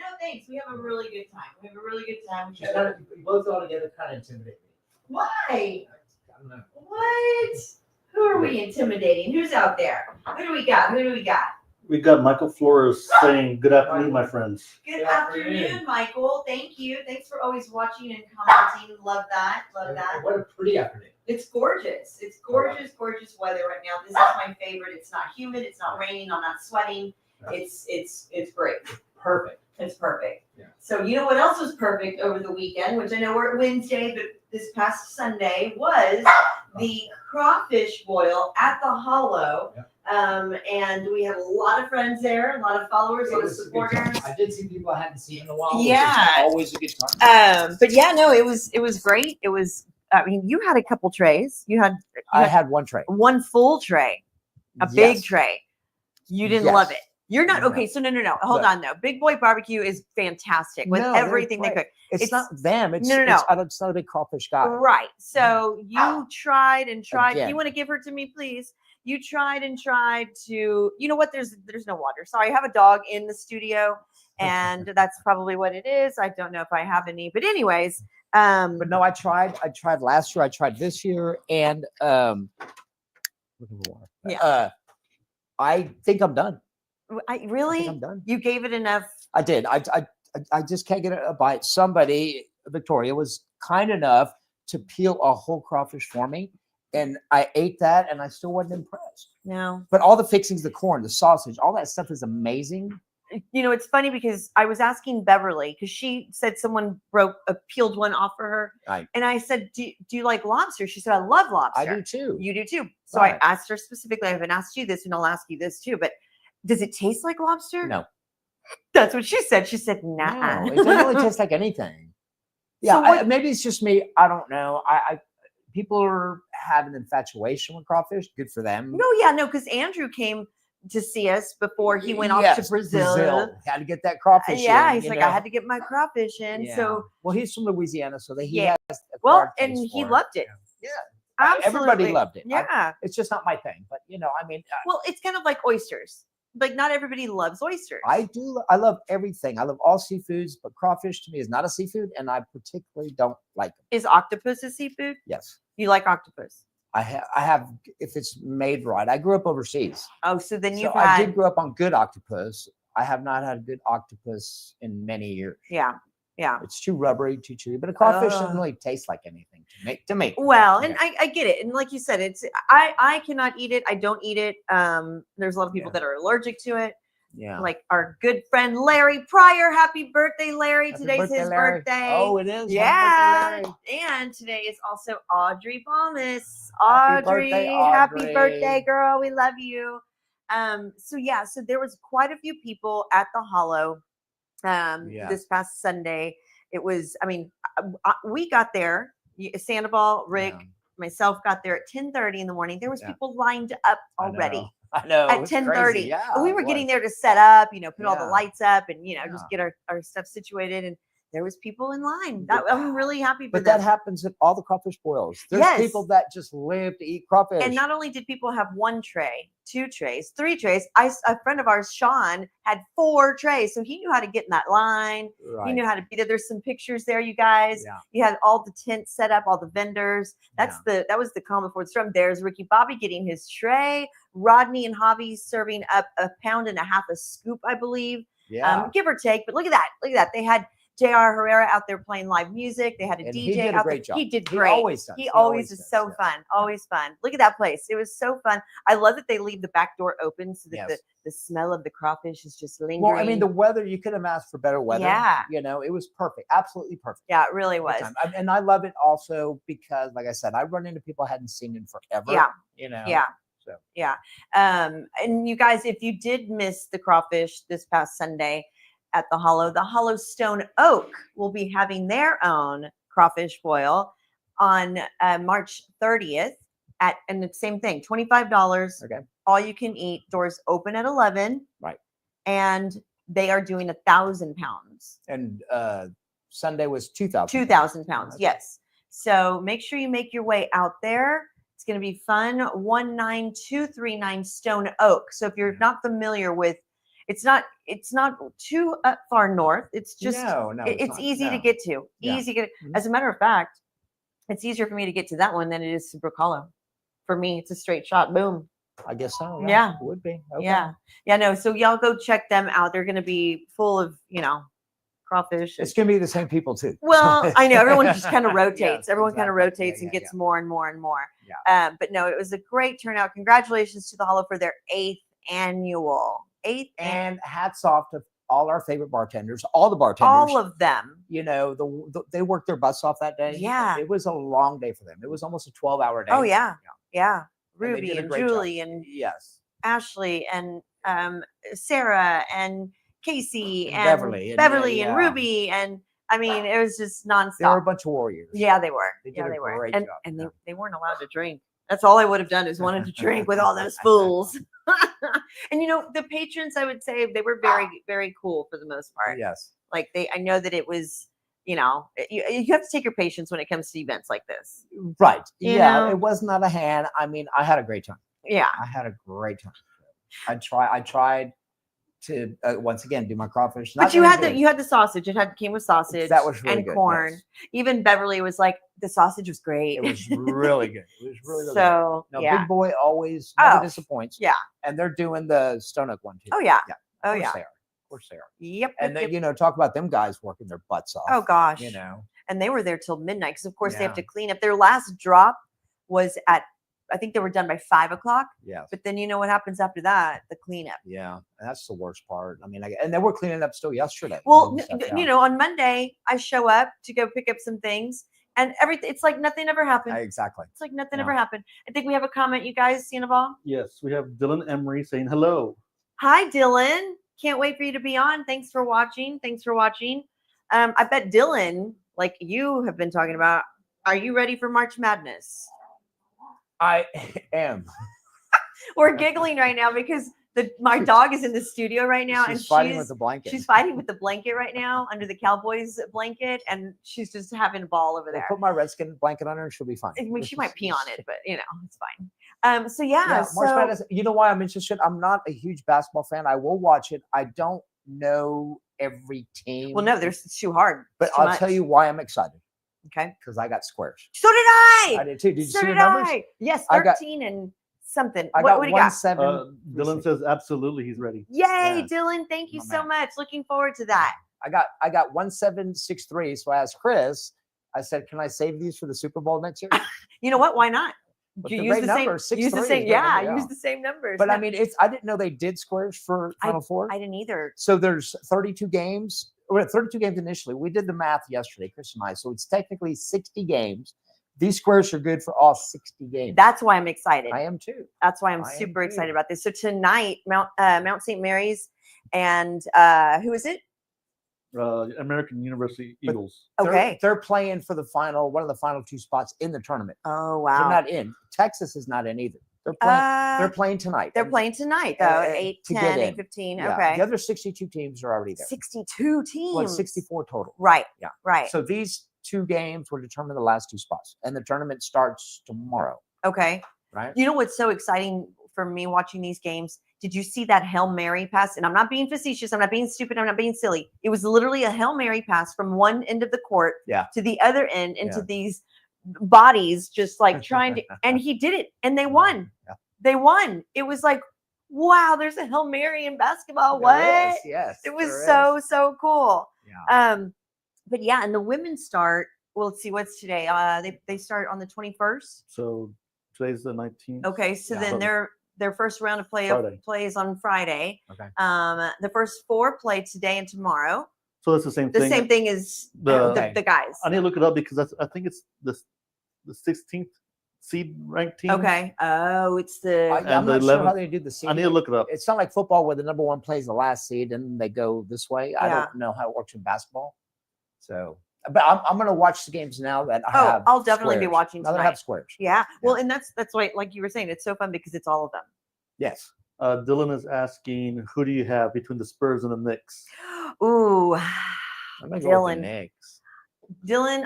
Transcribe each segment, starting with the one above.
No, thanks. We have a really good time. We have a really good time. You both all together kind of intimidate me. Why? I don't know. What? Who are we intimidating? Who's out there? Who do we got? Who do we got? We got Michael Flores saying, "Good afternoon, my friends." Good afternoon, Michael. Thank you. Thanks for always watching and commenting. Love that. Love that. What a pretty afternoon. It's gorgeous. It's gorgeous, gorgeous weather right now. This is my favorite. It's not humid. It's not raining. I'm not sweating. It's great. Perfect. It's perfect. Yeah. So you know what else was perfect over the weekend, which I know we're at Wednesday, but this past Sunday was the crawfish boil at the Hollow. Yeah. And we have a lot of friends there, a lot of followers, a lot of supporters. I did see people I hadn't seen in a while. Yeah. Which is always a good time. But yeah, no, it was great. It was. I mean, you had a couple trays. You had I had one tray. one full tray, a big tray. You didn't Yes. love it. You're not No. okay. So no. Hold on though. Big Boy Barbecue is fantastic with No, they're everything they great. cook. It's not them. It's No. It's not a big crawfish guy. Right. So you tried and tried. Again. You want to give her to me, please? You tried and tried to. You know what? There's no water. Sorry, I have a dog in the studio, and that's probably what it is. I don't know if I have any, but anyways. But no, I tried. I tried last year. I tried this year, and looking for water. Yeah. I think I'm done. I I think really. I'm done. You gave it enough. I did. I just can't get a bite. Somebody, Victoria, was kind enough to peel a whole crawfish for me, and I ate that, and I still wasn't impressed. No. But all the fixings, the corn, the sausage, all that stuff is amazing. You know, it's funny because I was asking Beverly because she said someone peeled one off for her, Right. and I said, "Do you like lobster?" She said, "I love lobster." I do too. You do too. So Right. I asked her specifically. I haven't asked you this, and I'll ask you this too. But does it taste like lobster? No. That's what she said. She said, "Nah." No, it doesn't really taste like anything. Yeah, So maybe it's just me. I don't know. I people are having an infatuation with crawfish. Good for them. No, because Andrew came to see us before he went off to Yes, Brazil. Had to get that crawfish. Yeah, in, he's you like, know? I had to get my crawfish in. Yeah. So well, he's from Louisiana, so that he Yeah. has. a well, acquired and taste he for it. loved it. Yeah, Absolutely. everybody loved it. Yeah. It's just not my thing, but I mean, Well, it's kind of like oysters. Like not everybody loves oysters. I do. I love everything. I love all seafoods, but crawfish to me is not a seafood, and I particularly don't like them. Is octopus a seafood? Yes, You like octopus? I have if it's made right. I grew up overseas. Oh, so then you've So I had did grow up on good octopus. I have not had good octopus in many years. yeah. It's too rubbery, too chewy. But a crawfish doesn't Ugh. really taste like anything to me. Well, and Yeah. I get it. And like you said, it's I cannot eat it. I don't eat it. There's a lot of people Yeah. that are allergic to it. Yeah. Like our good friend Larry Pryor. Happy birthday, Larry. Happy Today's birthday, his Larry. birthday. Oh, it is. Happy Yeah. birthday, Larry. And today is also Audrey Balmas. Happy Audrey, birthday, happy Audrey. birthday, girl. We love you. So there was quite a few people at the Hollow Yeah. this past Sunday. It was, we got there, Sandoval, Rick, Yeah. myself got there at 10:30 in the morning. There was Yeah. people lined up I already know. I know. at it's 10:30. crazy. Yeah. And we it were getting was. there to set up, put all the Yeah. lights up and, just Yeah. get our stuff situated. And there was people in line. I'm really happy for But them. that happens at all the crawfish boils. There's Yes. people that just live to eat crawfish. And not only did people have one tray, 2 trays, 3 trays, a friend of ours, Sean, had 4 trays. So he knew how to get in that line. right. He knew how to be there. There's some pictures there, you guys. Yeah. You had all the tents set up, all the vendors. That was the calm before the storm. There's Ricky Bobby getting his tray. Rodney and Javi serving up 1.5 pounds of scoop, I believe. Yeah. Give or take. But look at that. Look at that. They had J.R. Herrera out there playing live music. They had a And DJ he did a out great there. job. He did He great. always does. He always is does, so yeah. fun. Always fun. Look at that place. It was so fun. I love that they leave the back door open so that Yes. the smell of the crawfish is just lingering. Well, I mean, the weather, you could have asked for better weather. Yeah. It was perfect. Absolutely perfect. yeah, it really Good was. time. And I love it also because, like I said, I run into people I hadn't seen in forever. Yeah. Yeah. Yeah. So. Yeah. And you guys, if you did miss the crawfish this past Sunday at the Hollow Stone Oak will be having their own crawfish boil on March 30th and the same thing, $25. Okay. All you can eat. Doors open at 11. Right. And they are doing 1,000 pounds. And Sunday was 2,000. 2,000 pounds. Okay. Yes. So make sure you make your way out there. It's going to be fun. 19239 Stone Oak. So if you're not familiar with, It's not too far north. It's just no, it's not. easy to No. get to. Yeah. Easy to get. Mhm. As a matter of fact, it's easier for me to get to that one than it is to Brook Hollow. For me, it's a straight shot. Boom. I guess so. Yeah. It would be. Okay. Yeah. No. So y'all go check them out. They're going to be full of crawfish. It's going to be the same people too. Well, I know everyone just kind of rotates. Yes, Everyone kind of exactly. rotates Yeah, and yeah, gets more and more and more. Yeah. But no, it was a great turnout. Congratulations to the Hollow for their 8th annual. And hats off to all our favorite bartenders, all the bartenders. all of them. They worked their butts off that day. Yeah. It was a long day for them. It was almost a 12-hour day. Oh yeah. And they Ruby did a and great job. Julie and Yes. Ashley and Sarah and Casey and Beverly and Ruby and I mean it was just nonstop. They were a bunch of warriors. Yeah, they were. They did Yeah, a they were. great And job. and Yeah. they weren't allowed to drink. That's all I would have done is wanted to drink with all those fools. And the patrons, I would say they were very, very cool for the most part. Yes. Like I know that it was, you have to take your patience when it comes to events like this. Right. You Yeah. know? It wasn't out of hand. I mean, I had a great time. Yeah. I had a great time. I tried to once again do my crawfish. But you had the sausage. It came with sausage. That was really and good, corn. yes. Even Beverly was like, the sausage was great. It was really good. It was really, really so good. No, yeah. Big Boy always never disappoints. Yeah. And they're doing the Stone Oak one too. Oh yeah. Yeah. Oh Of yeah. course they are. Of course they are. Yep. And yep, then yep. talk about them guys working their butts off. Oh gosh. And they were there till midnight because of course they have to clean up. Their last drop was at I think they were done by 5 o'clock. Yeah. But then what happens after that? The cleanup. Yeah, and that's the worst part. I mean, and they were cleaning up still yesterday. Well, and stuff, on Monday I show up to go pick up some things, and everything. It's like nothing ever happened. Exactly. It's like nothing ever happened. I think we have a comment, you guys. Sandoval. Yes, we have Dylan Emery saying hello. Hi, Dylan. Can't wait for you to be on. Thanks for watching. I bet Dylan, like you have been talking about, are you ready for March Madness? I am. We're giggling right now because my dog is in the studio right now, She's and fighting with the blanket. She's fighting with the blanket right now under the Cowboys blanket, and she's just having a ball over there. I'll put my Redskin blanket on her, and she'll be fine. I mean, she might pee on it, but it's fine. So March Madness. You know why I'm interested? I'm not a huge basketball fan. I will watch it. I don't know every team. Well, no, it's too hard. But I'll tell you why I'm excited. Okay. Because I got squares. So did I. I did too. Did you so see the did numbers? I. Yes, I got- 13 and something. I got what do you got? 1-7. Dylan says absolutely he's ready. Yay, Yeah. Dylan! Thank you My so man. much. Looking forward to that. I got 1763. So I asked Chris. I said, "Can I save these for the Super Bowl next year?" You know what? Why not? But You the use great the number, same. Use the 6-3 same. is Yeah, great, use the same numbers. But No, I mean, I didn't know they did squares for Final Four. I didn't either. So there's 32 games. Or 32 games initially. We did the math yesterday, Chris and I. So it's technically 60 games. These squares are good for all 60 games. That's why I'm excited. I am too. That's why I'm I am super too. excited about this. So tonight, Mount St. Mary's, and who is it? American University Eagles. Okay. They're playing for one of the final 2 spots in the tournament. Oh They're wow. not in. Texas is not in either. They're playing tonight. They're And- playing tonight though. uh, At 8, to 10, get 8, in. 15. yeah, Okay. The other 62 teams are already there. 62 teams. Well, 64 total. Right. Yeah. Right. So these 2 games will determine the last 2 spots, and the tournament starts tomorrow. Okay. Right. You know what's so exciting for me watching these games? Did you see that Hail Mary pass? And I'm not being facetious. I'm not being stupid. I'm not being silly. It was literally a Hail Mary pass from one end of the court to the other end into Yeah. these bodies just like trying to, and he did it and they won. Yeah. They won. It was like, wow, there's a Hail Mary in basketball. What? There is, yes. It was there is. so cool. Yeah. But yeah, and the women start, well, let's see, what's today? They start on the 21st. So today's the 19th. Okay, so Yeah. then their first round of Friday. plays on Friday. Okay. The first 4 play today and tomorrow. So it's the same The thing. same thing as The- the guys. I need to look it up because I think it's the 16th seed ranked team. Okay. Oh, it's the I'm And not the sure how 11th they do the seed. I need to look it up. It's not like football where the number 1 plays the last seed and they go this way. I Yeah. don't know how it works in basketball. So, but I'm going to watch the games now that I have. I'll definitely be squares. watching Now that I tonight. have squares. Yeah. Well, and that's why, like you were saying, it's so fun because it's all of them. Yes. Dylan is asking, who do you have between the Spurs and the Knicks? Ooh, I'm going to go with Dylan. the Knicks. Dylan.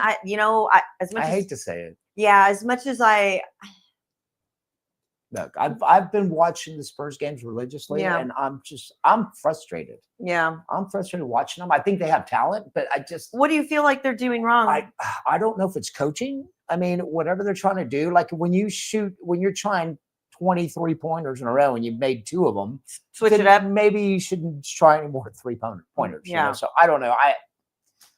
As much I as hate to say it. yeah, as much as I Look, I've been watching the Spurs games religiously, Yeah. and I'm frustrated. Yeah. I'm frustrated watching them. I think they have talent, but What do you feel like they're doing wrong? I don't know if it's coaching. I mean, whatever they're trying to do, like when you're trying 23 pointers in a row and you've made 2 of them, Switch then it up. maybe you shouldn't try any more 3-pointers. You Yeah. know? So I don't know.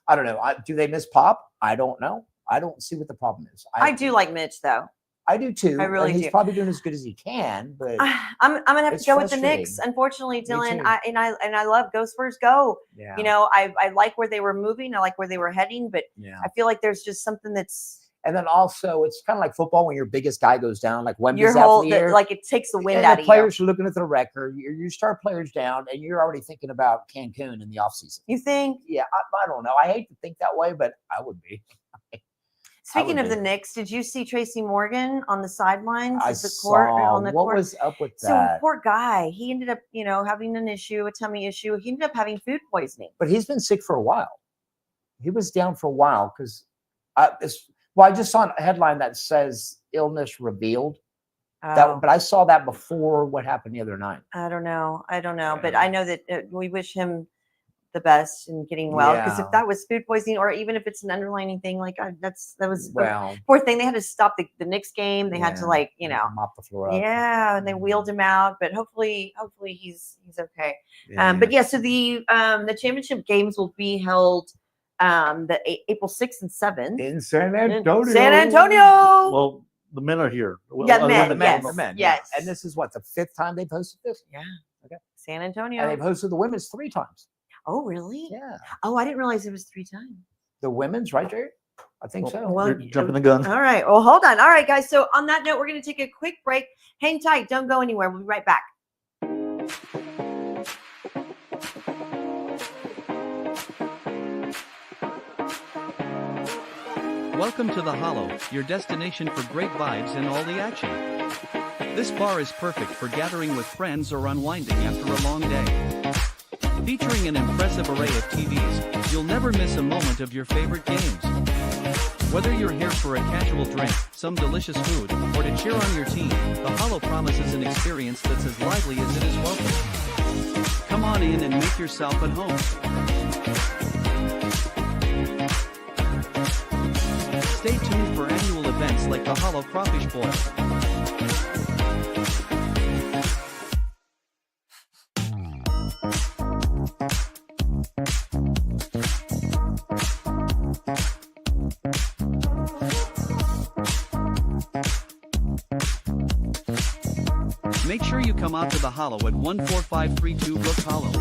I don't know. Do they miss Pop? I don't know. I don't see what the problem is. I do like Mitch though. I do too. I really and he's do. probably doing as good as he can, but I'm gonna have to It's go with the frustrating. Knicks. Unfortunately, Dylan. too. I love Go Spurs Go. yeah. You know, I like where they were moving. I like where they were heading, but yeah. I feel like there's just something that's And then also, it's kind of like football when your biggest guy goes down, like Wemby's your out whole for the year. like it takes the wind and out the of players are looking at the record. You start players down, and you're already thinking about Cancun in the offseason. you. You think? Yeah, I don't know. I hate to think that way, but I would be. Speaking would of the be. Knicks, did you see Tracy Morgan on the sidelines I of the court? saw On the what court? was up with So that. poor guy. He ended up, having an issue, a tummy issue. He ended up having food poisoning. But he's been sick for a while. He was down for a while because I just saw a headline that says illness revealed. Oh, But I saw that before what happened the other night. I don't know. But Yeah. I know that we wish him the best in getting well. Because if Yeah. that was food poisoning, or even if it's an underlining thing, like that was a Well, poor thing. They had to stop the Knicks game. They had to yeah, mop the floor up. yeah, and they wheeled him out. But hopefully he's okay. Yeah. But yeah, so the championship games will be held April 6th and 7th in San in Antonio. San Antonio. Well, the men are here. Yeah, Well, men, women- yes. The men. yes. And this is what, the 5th time they've hosted this? Yeah. Okay. San Antonio. And they've hosted the women's 3 times. Oh, really? Yeah. Oh, I didn't realize it was 3 times. The women's, right, Jerry? I think so. Well, You're jumping the gun. All right. Well, hold on. All right, guys. So on that note, we're going to take a quick break. Hang tight. Don't go anywhere. We'll be right back. Welcome to the Hollow, your destination for great vibes and all the action. This bar is perfect for gathering with friends or unwinding after a long day. Featuring an impressive array of TVs, you'll never miss a moment of your favorite games. Whether you're here for a casual drink, some delicious food, or to cheer on your team, the Hollow promises an experience that's as lively as it is welcome. Come on in and make yourself at home. Stay tuned for annual events like the Hollow Crawfish Boil. Make sure you come out to the Hollow at 14532 Brook Hollow.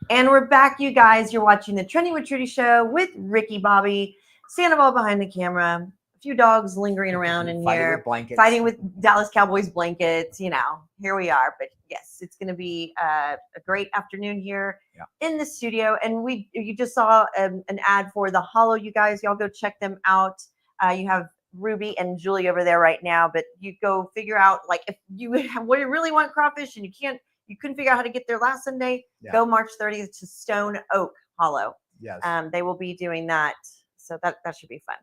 And we're back, you guys. You're watching the Trending with Trudy show with Ricky Bobby, Sandoval behind the camera, a few dogs lingering around in Fighting here, with blankets. fighting with Dallas Cowboys blankets. Here we are. But yes, it's going to be a great afternoon here in the studio. And you just saw an ad for the Hollow, you guys. Y'all go check them out. You have Ruby and Julie over there right now, but you go figure out, like, if you really want crawfish and you couldn't figure out how to get there last Sunday, go March 30th to Stone Oak Hollow. Yes. They will be doing that. So that should be fun.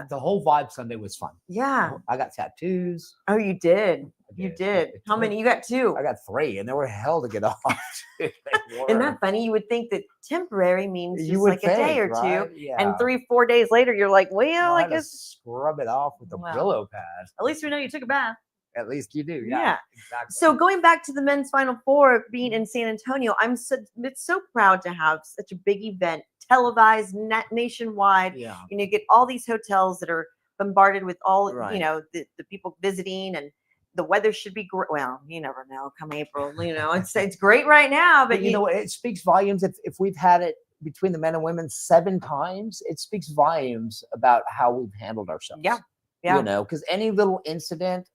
The whole vibe Sunday was fun. Yeah. I got tattoos. Oh, you did. I You did. did. It How took- many? You got 2. I got 3, and they were hell to get off. They Isn't were. that funny? You would think that temporary means just You would like a day think, or 2. right? Yeah. And 3-4 days later, you're like, well, I I had to guess scrub it off with a Wow. Brillo pad. at least we know you took a bath. At least you do. Yeah. Exactly. So going back to the men's Final Four being in San Antonio, it's so proud to have such a big event televised nationwide. yeah. You get all these hotels that are bombarded with all Right. the people visiting, and the weather should be great. Well, you never know. Come April, it's great right now, but But you know what? It speaks volumes. If we've had it between the men and women 7 times, it speaks volumes about how we've handled ourselves. Yeah. Because any little incident,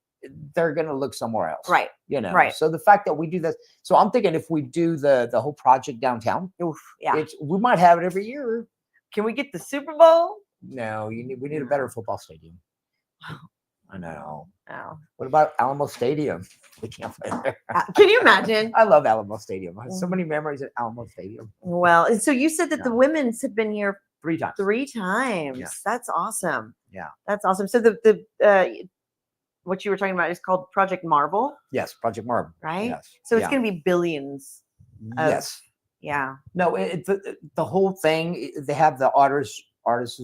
they're going to look somewhere else. Right. Right. So the fact that we do this, so I'm thinking if we do the whole project downtown, Oof, yeah. we might have it every year. Can we get the Super Bowl? No, we need a better football stadium. I know. Oh. What about Alamo Stadium? We can't play there. Can you imagine? I love Alamo Stadium. I have Mm. so many memories at Alamo Stadium. Well, and so you said that the Yeah. women's have been here 3 times. 3 times. Yeah. That's awesome. Yeah. That's awesome. So the what you were talking about is called Project Marvel, Yes, Project Marvel. right? Yes. So it's yeah. going to be billions. of- Yes. Yeah. No, the whole thing, they have the artists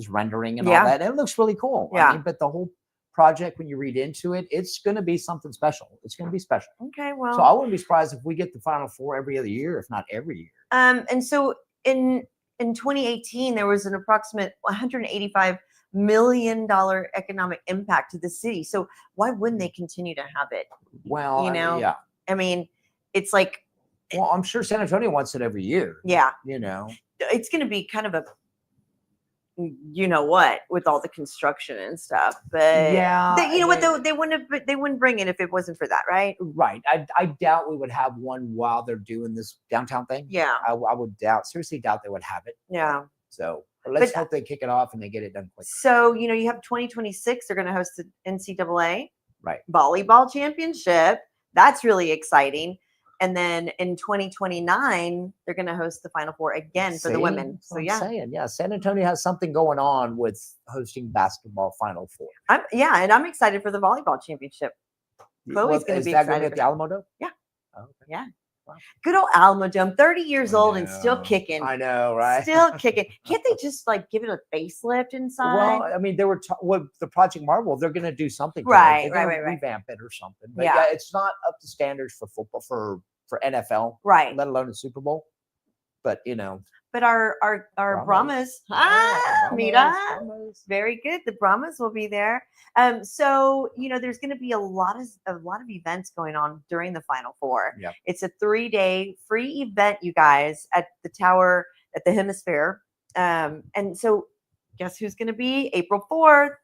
rendering and Yeah. all that. And it looks really cool. Yeah. I mean, but the whole project, when you read into it, it's going to be something special. It's going to be special. Okay. Well. So I wouldn't be surprised if we get the Final Four every other year, if not every year. And so in 2018, there was an approximate $185 million economic impact to the city. So why wouldn't they continue to have it? Well, You know? yeah. I mean, it's like, Well, I'm sure San Antonio wants it every year. yeah, You know. it's going to be kind of a, you know what, with all the construction and stuff. But Yeah. you know what, though, they wouldn't bring it if it wasn't for that, right? Right. I doubt we would have one while they're doing this downtown thing. Yeah. I would seriously doubt they would have it. Yeah. So let's But- hope they kick it off and they get it done quick. So, you know, you have 2026, they're going to host the NCAA Right. volleyball championship. That's really exciting. And then in 2029, they're going to host the Final Four again for the See? women. That's So what I'm yeah, saying. Yeah, San Antonio has something going on with hosting basketball Final Four. and I'm excited for the volleyball championship. Chloe's gonna Is be that going excited to be at for the Alamo Dome? Yeah. Oh, okay. Yeah. Wow. Good old Alamo Dome, 30 years I old and still know. kicking. I know, right? Still kicking. Can't they just like give it a facelift inside? Well, I mean, they were with the Project Marvel. They're going to do something, to it. Right, They're gonna right. revamp it or something. But Yeah. yeah, it's not up to standards for football for NFL, right. let alone the Super Bowl. But you know, But our Brahmas, Brahmas, Mira, Brahmas. very good. The Brahmas will be there. So you know, there's going to be a lot of events going on during the Final Four. Yep. It's a 3-day free event, you guys, at the tower at the Hemisphere. And so, guess who's going to be April 4th?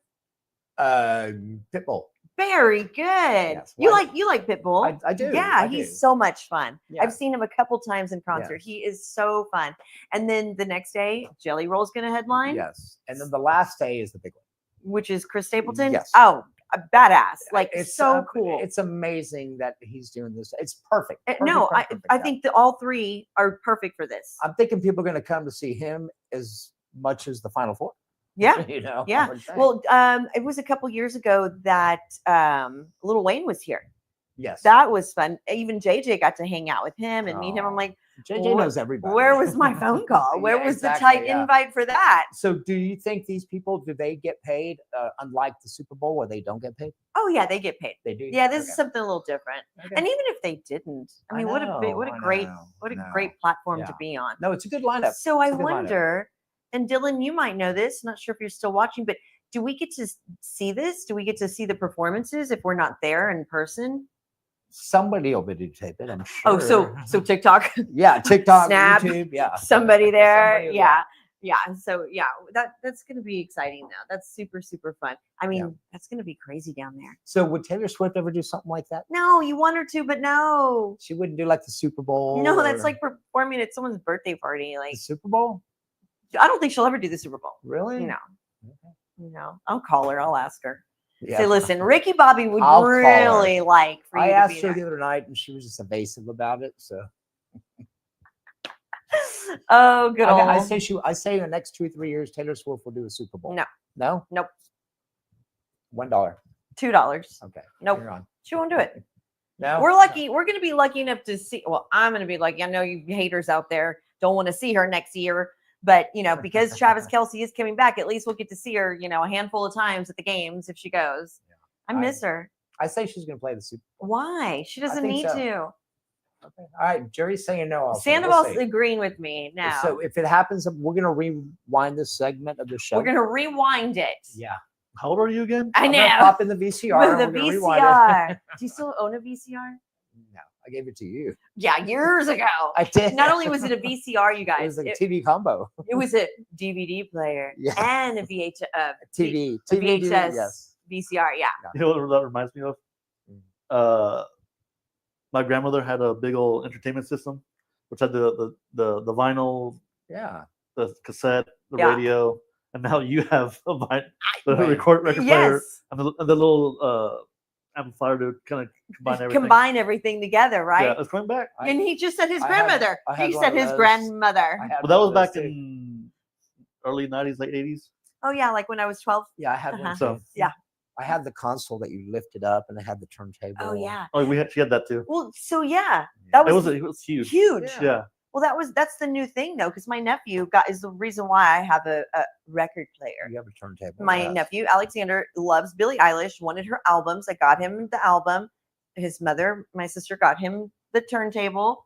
Pitbull. Very good. Yes, You why- like Pitbull? I do. Yeah, I he's do. so much fun. Yeah. I've seen him a couple times in concert. Yes. He is so fun. And then the next day, Jelly Roll's going to headline, Yes, and then the last day is the big one. which is Chris Stapleton. Yes. Oh, a badass! Like It's so cool. It's amazing that he's doing this. It's perfect. No, Perfect, I yeah. think that all 3 are perfect for this. I'm thinking people are going to come to see him as much as the Final Four. Yeah. you know. Yeah. I would say. Well, it was a couple years ago that Lil Wayne was here. yes, That was fun. Even JJ got to hang out with him and meet him. I'm Oh, like, JJ knows everybody. where was my phone call? Where Yeah, was exactly, the tight yeah. invite for that? So, do you think these people do they get paid unlike the Super Bowl where they don't get paid? Oh yeah, they get paid. They do. Yeah, this Okay. is something a little different. Okay. And even if they didn't, I mean, what a know, great I know, what a no. great platform to Yeah. be on. No, it's a good lineup. So I It's a good lineup. wonder, and Dylan, you might know this. Not sure if you're still watching, but do we get to see this? Do we get to see the performances if we're not there in person? Somebody will videotape it. I'm sure. Oh, so TikTok, yeah, TikTok, Snap, YouTube, yeah. somebody there, Somebody, yeah. So yeah, that's gonna be exciting now. That's super fun. I mean, that's gonna be crazy down there. So, would Taylor Swift ever do something like that? No, you want her to, but no, She wouldn't do like the Super Bowl. no, that's or like performing at someone's birthday party. Like, the Super Bowl. I don't think she'll ever do the Super Bowl. Really? No, Okay. no. I'll call her. I'll ask her. Yeah. Say, listen, Ricky Bobby would I'll call her. really like for you I to asked be her there. the other night, and she was just evasive about it. So Oh, good old. I say in the next 2 or 3 years, Taylor Swift will do a Super Bowl. No. No. Nope. $1. $2. Okay. Nope. You're on. She won't do it. No. We're lucky. We're going to be lucky enough to see. Well, I'm going to be lucky. I know you haters out there don't want to see her next year, but you know, because Travis Kelce is coming back, at least we'll get to see her, you know, a handful of times at the games if she goes. Yeah. I miss her. I say she's going to play the Super. Why? She doesn't think need so. to. Okay. All right. Jerry's saying no. Also. Sandoval's We'll see. agreeing with me now. So if it happens, we're going to rewind this segment of the show. We're going to rewind it. Yeah. How old are you again? I I'm gonna know. pop in the VCR. With and the we're gonna rewind it. VCR. Do you still own a VCR? No, I gave it to you. Yeah, years ago. I did. Not only was it a VCR, you it guys, was like a TV combo. it was a DVD player Yeah. and a VHS, TV. a TV. VHS Yes. VCR. Yeah. You know what that reminds me of? My grandmother had a big old entertainment system, which had the vinyl, Yeah. the cassette, the Yeah. radio, and now you have the Right. record player Yes. and the little amplifier to kind of combine everything. Combine everything together, right? Yeah, it's coming back. And he just said his I had- grandmother. I had He one said of his those. grandmother. I had Well, that one was of those back too. in early 90s, late 80s. Oh yeah, like when I was 12. Yeah, I had one. Uh-huh. So- too. Yeah. I had the console that you lifted up, and it had the turntable. Oh yeah. Oh, she had that too. Well, so yeah, that It was was huge. huge. Yeah. Well, that's the new thing though, because my nephew is the reason why I have a record player. You have a turntable. My yes. nephew Alexander loves Billie Eilish, wanted her albums. I got him the album. His mother, my sister, got him the turntable.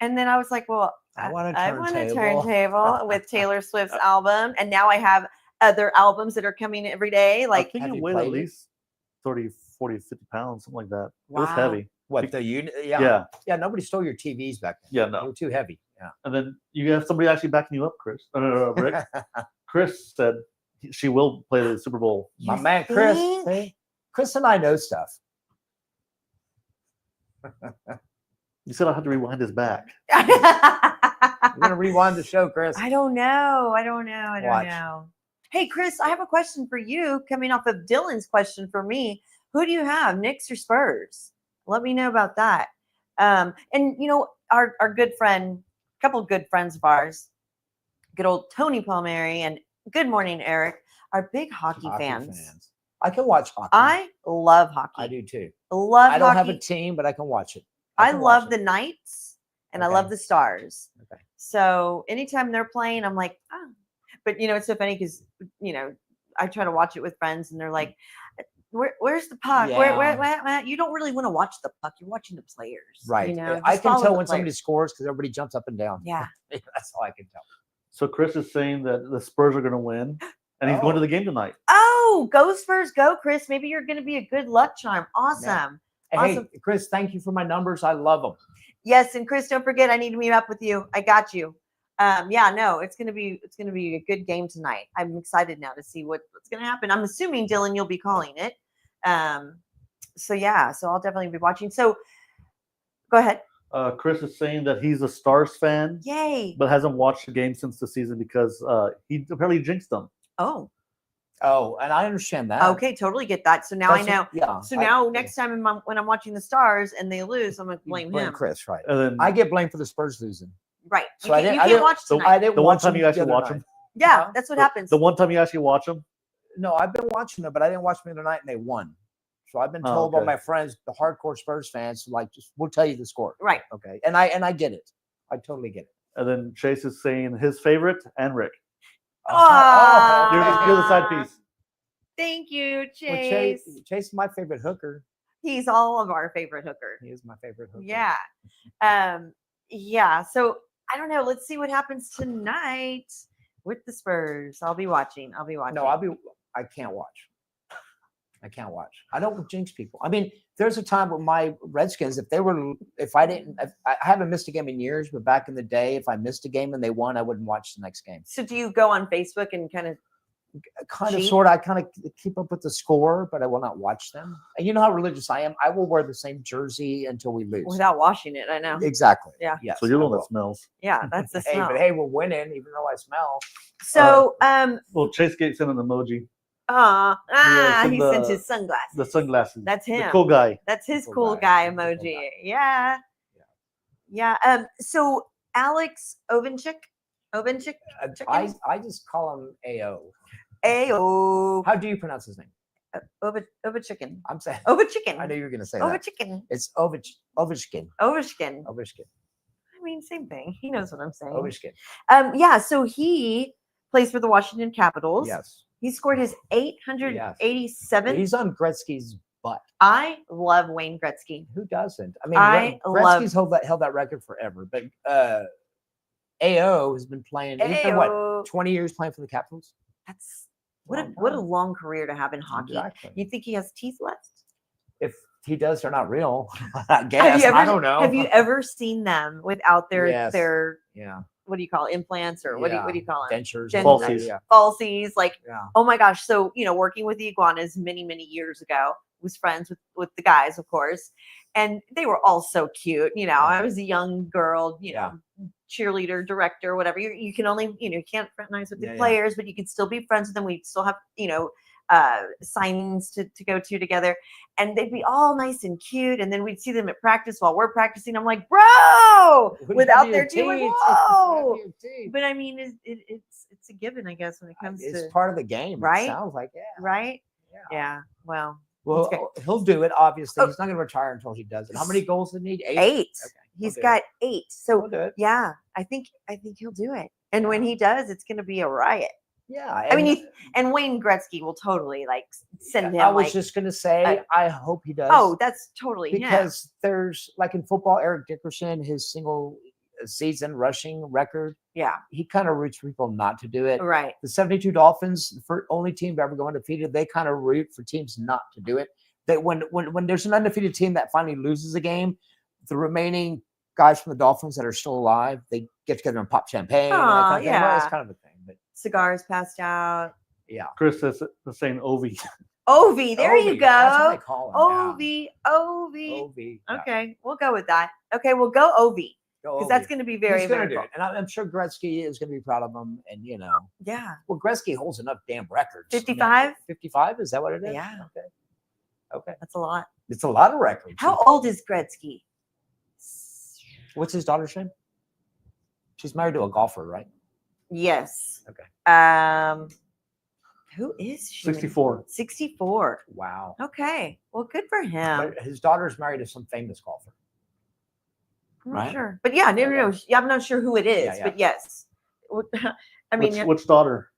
And then I was like, well, I want a I want a turntable. turntable with Taylor Swift's album. And now I have other albums that are coming every day. I Like, think have it you weighed at played it? least 30, 40, 50 pounds, something like that. It was Wow. heavy. What the unit? Yeah. Yeah. Yeah. Nobody stole your TVs back then. Yeah, They no. were too heavy. Yeah. And then you have somebody actually backing you up, Chris. Rick. Chris said she will play the Super Bowl. My You man, Chris. think? See? Chris and I know stuff. You said I had to rewind his back. We're gonna rewind the show, Chris. I don't know. I don't Watch. know. Hey, Chris, I have a question for you coming off of Dylan's question for me. Who do you have, Knicks or Spurs? Let me know about that. And, you know, our good friend, a couple of good friends of ours, good old Tony Palmieri and Good Morning, Eric, are big hockey fans. I can watch hockey. I love hockey. I do too. Love I don't hockey. have a team, but I can watch it. I can watch love it. the Knights and I Okay. love the Stars. Okay. So anytime they're playing, I'm like, oh. But you know, it's so funny because you know, I try to watch it with friends and they're like, where's the puck? Where? You don't really want to watch the puck. You're watching the players. Right. You know, I just can follow tell the when somebody players. scores because everybody jumps up and down. Yeah. That's all I can tell. So Chris is saying that the Spurs are going to win, and he's going to Oh. the game tonight. Oh, go Spurs, go, Chris. Maybe you're going to be a good luck charm. Awesome. Awesome. Hey, Chris, thank you for my numbers. I love them. Yes, and Chris, don't forget, I need to meet up with you. I got you. Yeah, no, it's gonna be a good game tonight. I'm excited now to see what's gonna happen. I'm assuming Dylan, you'll be calling it. So yeah, so I'll definitely be watching. So go ahead. Chris is saying that he's a Stars fan, Yay. but hasn't watched the game since the season because he apparently jinxed them. Oh, Oh, and I understand that. okay, totally get that. So now I know. Yeah. So now next time when I'm watching the Stars and they lose, I'm gonna you blame blame him. Chris, right? And then I get blamed for the Spurs losing. Right. So I You didn't- I can't didn't- watch so tonight. I didn't the one watch time them you the actually other watch night. them, Yeah, that's what happens. the one time you actually watch them, No, I've been watching them, but I didn't watch them the other night, and they won. So I've been Oh, told by okay. my friends, the hardcore Spurs fans, like, just we'll tell you the score. Right. Okay. And I get it. I totally get it. and then Chase is saying his favorite and Rick. Ah. You're the side piece. Thank you, Well, Chase. Chase is my favorite hooker. He's all of our favorite hooker. He is my favorite hooker. Yeah. Yeah. So I don't know. Let's see what happens tonight with the Spurs. I'll be watching. No, I can't watch. I can't watch. I don't jinx people. I mean, there's a time with my Redskins, I haven't missed a game in years, but back in the day, if I missed a game and they won, I wouldn't watch the next game. So do you go on Facebook and kind of cheat? I kind of keep up with the score, but I will not watch them. And you know how religious I am. I will wear the same jersey until we lose. without washing it? I know. Exactly. Yeah. Yes. So you're I the one will. that smells. Yeah, that's the Hey, smell. but hey, we're winning, even though I smell. So Well, Chase gave sent an emoji. he send sent the- his sunglasses. The sunglasses. That's The him. cool guy. That's his Cool cool guy. guy He's a cool emoji. guy. Yeah. So Alex Ovenchik. I just call him AO. Ayo. How do you pronounce his name? Ovechkin. I'm saying. Ovechkin. I knew you were going to say that. Ovechkin. It's Ovechkin. Ovechkin. Ovechkin. I mean, same thing. He knows what I'm saying. Ovechkin. Yeah, so he plays for the Washington Capitals. Yes. He scored his 887th. He's on Gretzky's butt. I love Wayne Gretzky. Who doesn't? I mean, I Gretzky's held that record forever. But AO has been playing. He's been what? Ayo. 20 years playing for the Capitals. That's what a Long long career to have in time. hockey. Exactly. You think he has teeth left? If he does, they're not real. I guess. I don't know. Have you ever seen them without their Yes. their Yeah. what do you call it, implants or what do you call them? Dentures. Dent- Falsies. Yeah. Falsies. Like, Yeah. oh my gosh. So, working with the iguanas many years ago, was friends with the guys, of course. And they were all so cute. I was a young girl, Yeah. cheerleader, director, whatever. You can only, you can't fraternize with the Yeah, yeah. players, but you can still be friends with them. We still have, signings to go to together, and they'd be all nice and cute, and then we'd see them at practice while we're practicing. I'm like, bro, without their team, like, whoa. But I mean, it's a given, I guess, when it comes It's to part of the game. right? It sounds like, yeah. right. Yeah. Yeah. Well, Well, okay. he'll do it. Obviously, Oh. he's not going to retire until he does it. How many goals does he need? 8. 8. Okay, He's he'll do got 8. So He'll do it. yeah, I think he'll do it. And when he does, it's going to be a riot. Yeah. I mean, and Wayne Gretzky will totally like send him. I was like, just going to say, I hope he does. oh, that's totally him. because there's like in football, Eric Dickerson, his single season rushing record. Yeah. He kind of roots for people not to do it. Right. The 72 Dolphins, the only team to ever go undefeated, they kind of root for teams not to do it. That when there's an undefeated team that finally loses a game, the remaining guys from the Dolphins that are still alive, they get together and pop champagne. And that Aw, kind of thing. Well, it's yeah. kind of a thing, but Cigars passed out. yeah. Chris says the saying Ovi. Ovi, there you Ovi, that's what they go. call him, Ovi. Ovi. Yeah. Okay, we'll go with that. Okay, we'll go Ovi Go because that's Ovi. going to be very, He's going to very do cool. it. And I'm sure Gretzky is going to be proud of him. And, Yeah. well, Gretzky holds enough damn records. 55? 55? Is that what it is? Yeah. Okay. That's a lot. It's a lot of records. How old is Gretzky? What's his daughter's name? She's married to a golfer, right? Yes. Okay. Who is she? 64. 64. Wow. Okay. Well, good for him. But his daughter's married to some famous golfer. I'm not right? sure. But yeah, no. Yeah, I'm not sure who it is, Yeah, yeah. but yes. I mean, which daughter?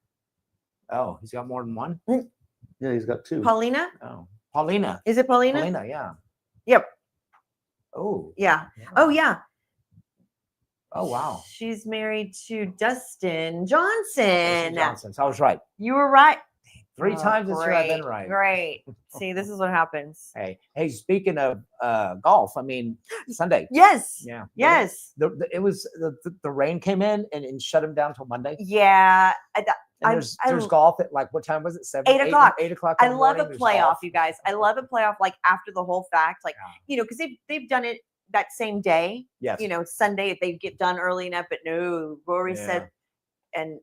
Oh, he's got more than one? Yeah, he's got 2. Paulina? Oh. Paulina. Is it Paulina? Paulina, yeah. Yep. Oh. Yeah. Oh, yeah. Oh, wow. She's married to Dustin Johnson. Johnson. So I was right. You were right. 3 times this year I've been Great, right. Great. See, this is what happens. Hey, speaking of golf, I mean, Sunday. Yes. Yeah. Yes. It was the rain came in and shut him down till Monday. Yeah. And there's golf at like, what time was it? 7, 8 o'clock. 8 o'clock. I love a playoff, you guys. I love a playoff like after the whole fact, like, Yeah. because they've done it that same day. Yes. Sunday if they get done early enough, but no, Rory said, and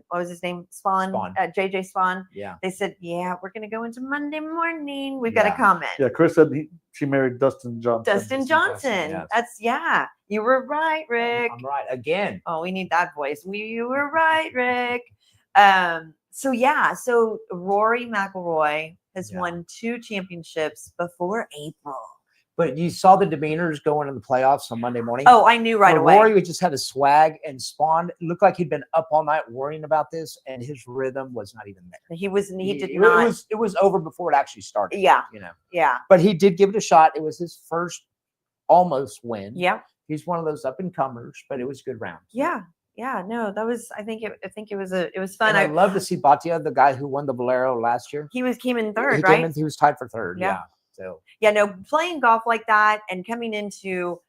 what was his name? Spawn. JJ Spawn. Yeah. They said, yeah, we're gonna go into Monday morning. We've got a comment. Yeah, Chris said she married Dustin Johnson. Dustin Johnson. Yes. You were right, Rick. I'm right again. Oh, we need that voice. You were right, Rick. So Rory McIlroy has won 2 championships before April. But you saw the demeanors going in the playoffs on Monday morning. Oh, I knew right away. Rory just had a swag, and Spawn looked like he'd been up all night worrying about this, and his rhythm was not even there. He did not. It was over before it actually started. Yeah. Yeah. But he did give it a shot. It was his first almost win. Yeah. He's one of those up and comers, but it was a good round. Yeah. Yeah. No, that was. I think it was fun. And I love to see Batia, the guy who won the Valero last year. He came in third, He right? came in, he was tied for third. Yeah. Yeah. So yeah, no, playing golf like that and coming into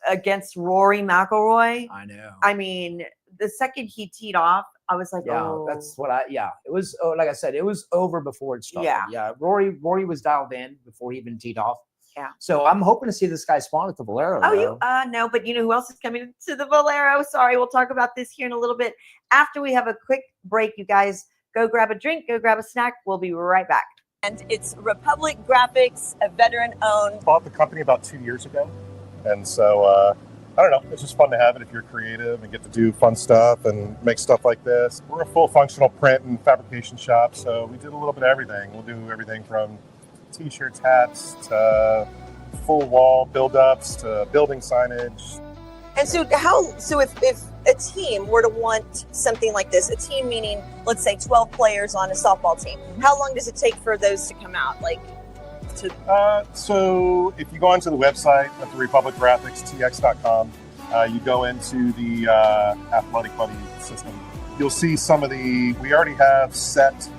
against Rory McIlroy. I know. I mean, the second he teed off, I was like, yeah, oh, that's what it was. Oh, like I said, it was over before it started. Yeah. Yeah. Rory was dialed in before he even teed off. Yeah. So I'm hoping to see this guy Spawn at the Valero. Oh, no, but you know who else is coming to the Valero? Sorry, we'll talk about this here in a little bit after we have a quick break. You guys go grab a drink, go grab a snack. We'll be right back. And it's Republic Graphics, a veteran-owned. Bought the company about 2 years ago, and so I don't know. It's just fun to have it if you're creative and get to do fun stuff and make stuff like this. We're a full functional print and fabrication shop, so we did a little bit of everything. We'll do everything from T-shirts, hats, to full wall build-ups, to building signage. And so if a team were to want something like this, a team meaning, let's say 12 players on a softball team, how long does it take for those to come out? So if you go onto the website at the Republic Graphics, tx.com, you go into the Athletic Buddy system. You'll see we already have set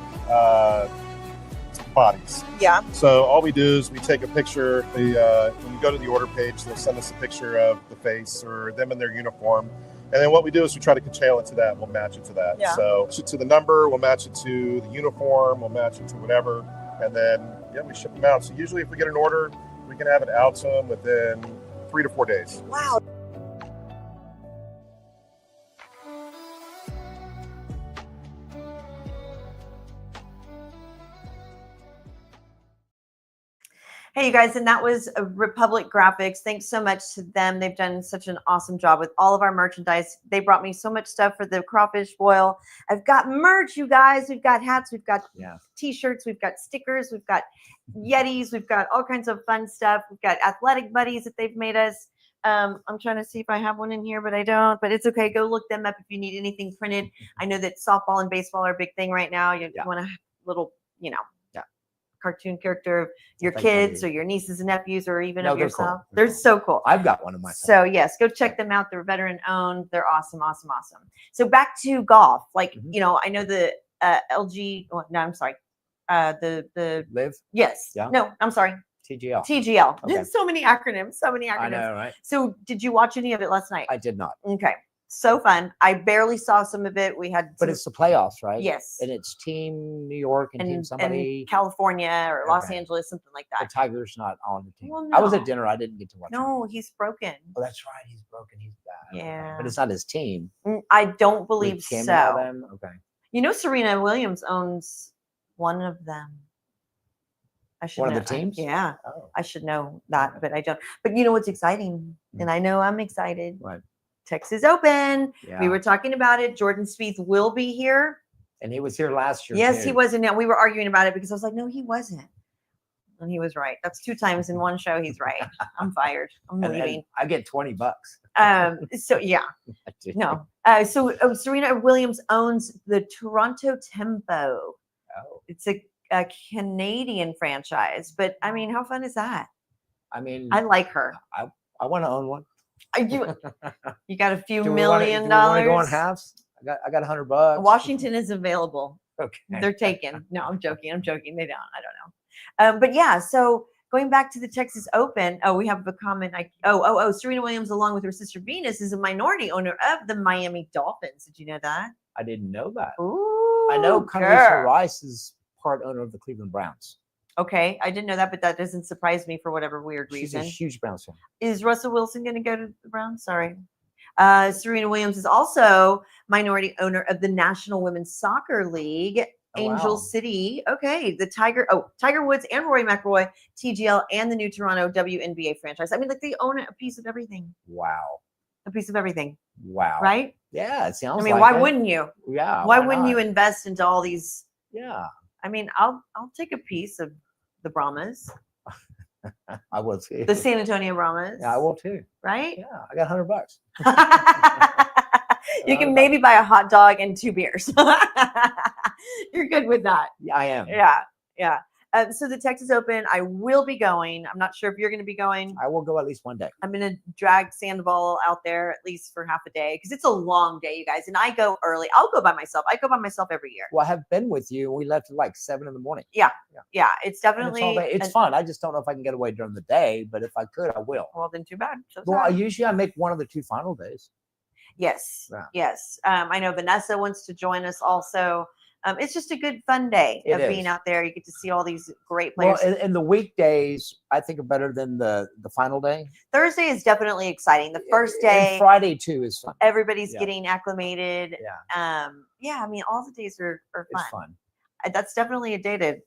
bodies. Yeah. So all we do is we take a picture. When you go to the order page, they'll send us a picture of the face or them in their uniform. And then what we do is we try to curtail it to that. We'll match it to that. Yeah. So match it to the number, we'll match it to the uniform, we'll match it to whatever. And then, we ship them out. So usually if we get an order, we can have it out to them within 3 to 4 days. Wow. Hey, you guys, and that was Republic Graphics. Thanks so much to them. They've done such an awesome job with all of our merchandise. They brought me so much stuff for the crawfish boil. I've got merch, you guys. We've got hats, we've got T-shirts, we've got stickers, we've got Yetis, we've got all kinds of fun stuff. We've got athletic buddies that they've made us. I'm trying to see if I have one in here, but I don't. But it's okay. Go look them up if you need anything printed. I know that softball and baseball are a big thing right now. You want a little, cartoon character of your kids or your nieces and nephews or even of yourself. Cool. They're so cool. I've got one of myself. So yes, go check them out. They're veteran owned. They're awesome, awesome, awesome. So back to golf. Like, I know the LG, no, I'm sorry. The Live? Yes. Yeah. No, I'm sorry. TGL. TGL. Okay. So many acronyms. I know, right? So did you watch any of it last night? I did not. Okay. So fun. I barely saw some of it. We had But it's the playoffs, right? Yes. And it's Team New York and Team somebody. and California or Los Okay. Angeles, something like The that. Tiger's not on the team. Well, I was no. at dinner. I didn't get to watch it. No, he's broken. Oh, that's right. He's broken. He's bad. Okay. Yeah. But it's not his team. I don't With believe Kim and so. all them? Okay. Serena Williams owns one of them. I should One know. of the teams? Yeah. Oh. I should know that, but I don't. But you know what's exciting? And I know I'm excited. Right. Texas Open. Yeah. We were talking about it. Jordan Spieth will be here. And he was here last year. Yes, too. he was. And now we were arguing about it because I was like, no, he wasn't. And he was right. That's 2 times in one show. He's right. I'm fired. I'm And leaving. I get $20. So yeah, no. So Serena Williams owns the Toronto Tempo. Oh. It's a Canadian franchise, but I mean, how fun is that? I mean, I like her. I want to own one. You got a few Do we $1 million. wanna go on halves? I got $100. Washington is available. Okay. They're taken. No, I'm joking. They don't. I don't know. But yeah, so going back to the Texas Open. Oh, we have a comment. Serena Williams, along with her sister Venus, is a minority owner of the Miami Dolphins. Did you know that? I didn't know that. Ooh, I know Condoleezza Rice is part owner of the Cleveland Browns. Okay, I didn't know that, but that doesn't surprise me for whatever weird She's reason. a huge Browns fan. Is Russell Wilson going to go to the Browns? Sorry. Serena Williams is also minority owner of the National Women's Soccer League, Angel wow. City. Okay, the Tiger Woods and Rory McIlroy, TGL, and the new Toronto WNBA franchise. I mean, like they own a piece of everything. Wow. A piece of everything. Wow. Right? Yeah, it sounds. I mean, like why it. wouldn't you? Yeah. Why wouldn't you not? invest into all these? Yeah. I mean, I'll take a piece of the Brahmas, I will too. the San Antonio Brahmas. Yeah, I will too. Right? Yeah, I got $100. You can maybe buy a hot dog and 2 beers. You're good with that. Yeah, I am. Yeah. So the Texas Open, I will be going. I'm not sure if you're going to be going. I will go at least one day. I'm going to drag Sandoval out there at least for half a day because it's a long day, you guys. And I go early. I'll go by myself. I go by myself every year. Well, I have been with you. We left at like 7 in the morning. Yeah. It's And it's definitely. all day. It's fun. I just don't know if I can get away during the day, but if I could, I will. Well, then too bad. So Well, sad. usually I make one of the 2 final days. Yes. Yeah. Yes. I know Vanessa wants to join us also. It's just a good fun day It of being is. out there. You get to see all these great players. Well, and the weekdays I think are better than the final day. Thursday is definitely exciting. The first And day, Friday too is fun. everybody's Yeah. getting acclimated. Yeah, I mean, all the days are fun. it's fun. That's definitely a day to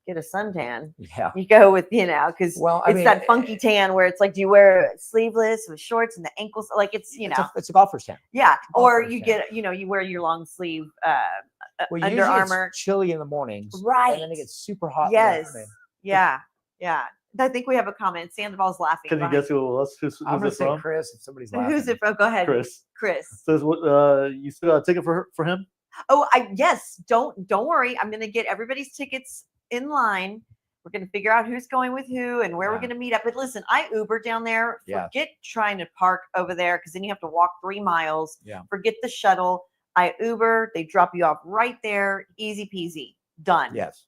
get a suntan. Yeah. You go with, because Well, I it's mean, that funky tan where it's like, do you wear sleeveless with shorts and the ankles? Like it's, it's a golfer's tan. yeah. Or golfer's you tan. get, you wear your long sleeve Well, Under usually Armour. it's chilly in the mornings, Right. And then it gets super hot. in the Yes. afternoon. Yeah. I think we have a comment. Sandoval's laughing. Can you behind- guess who it was? Who's I'm gonna it say from? Chris if somebody's laughing. Who's it from? Go ahead. Chris. Chris. Says, you still got a ticket for him? Oh, yes. Don't worry. I'm gonna get everybody's tickets in line. We're gonna figure out who's going with who and where we're Yeah. gonna meet up. But listen, I Uber down there. Yeah. Forget trying to park over there because then you have to walk 3 miles. Yeah. Forget the shuttle. I Uber. They drop you off right there. Easy peasy. Done. Yes.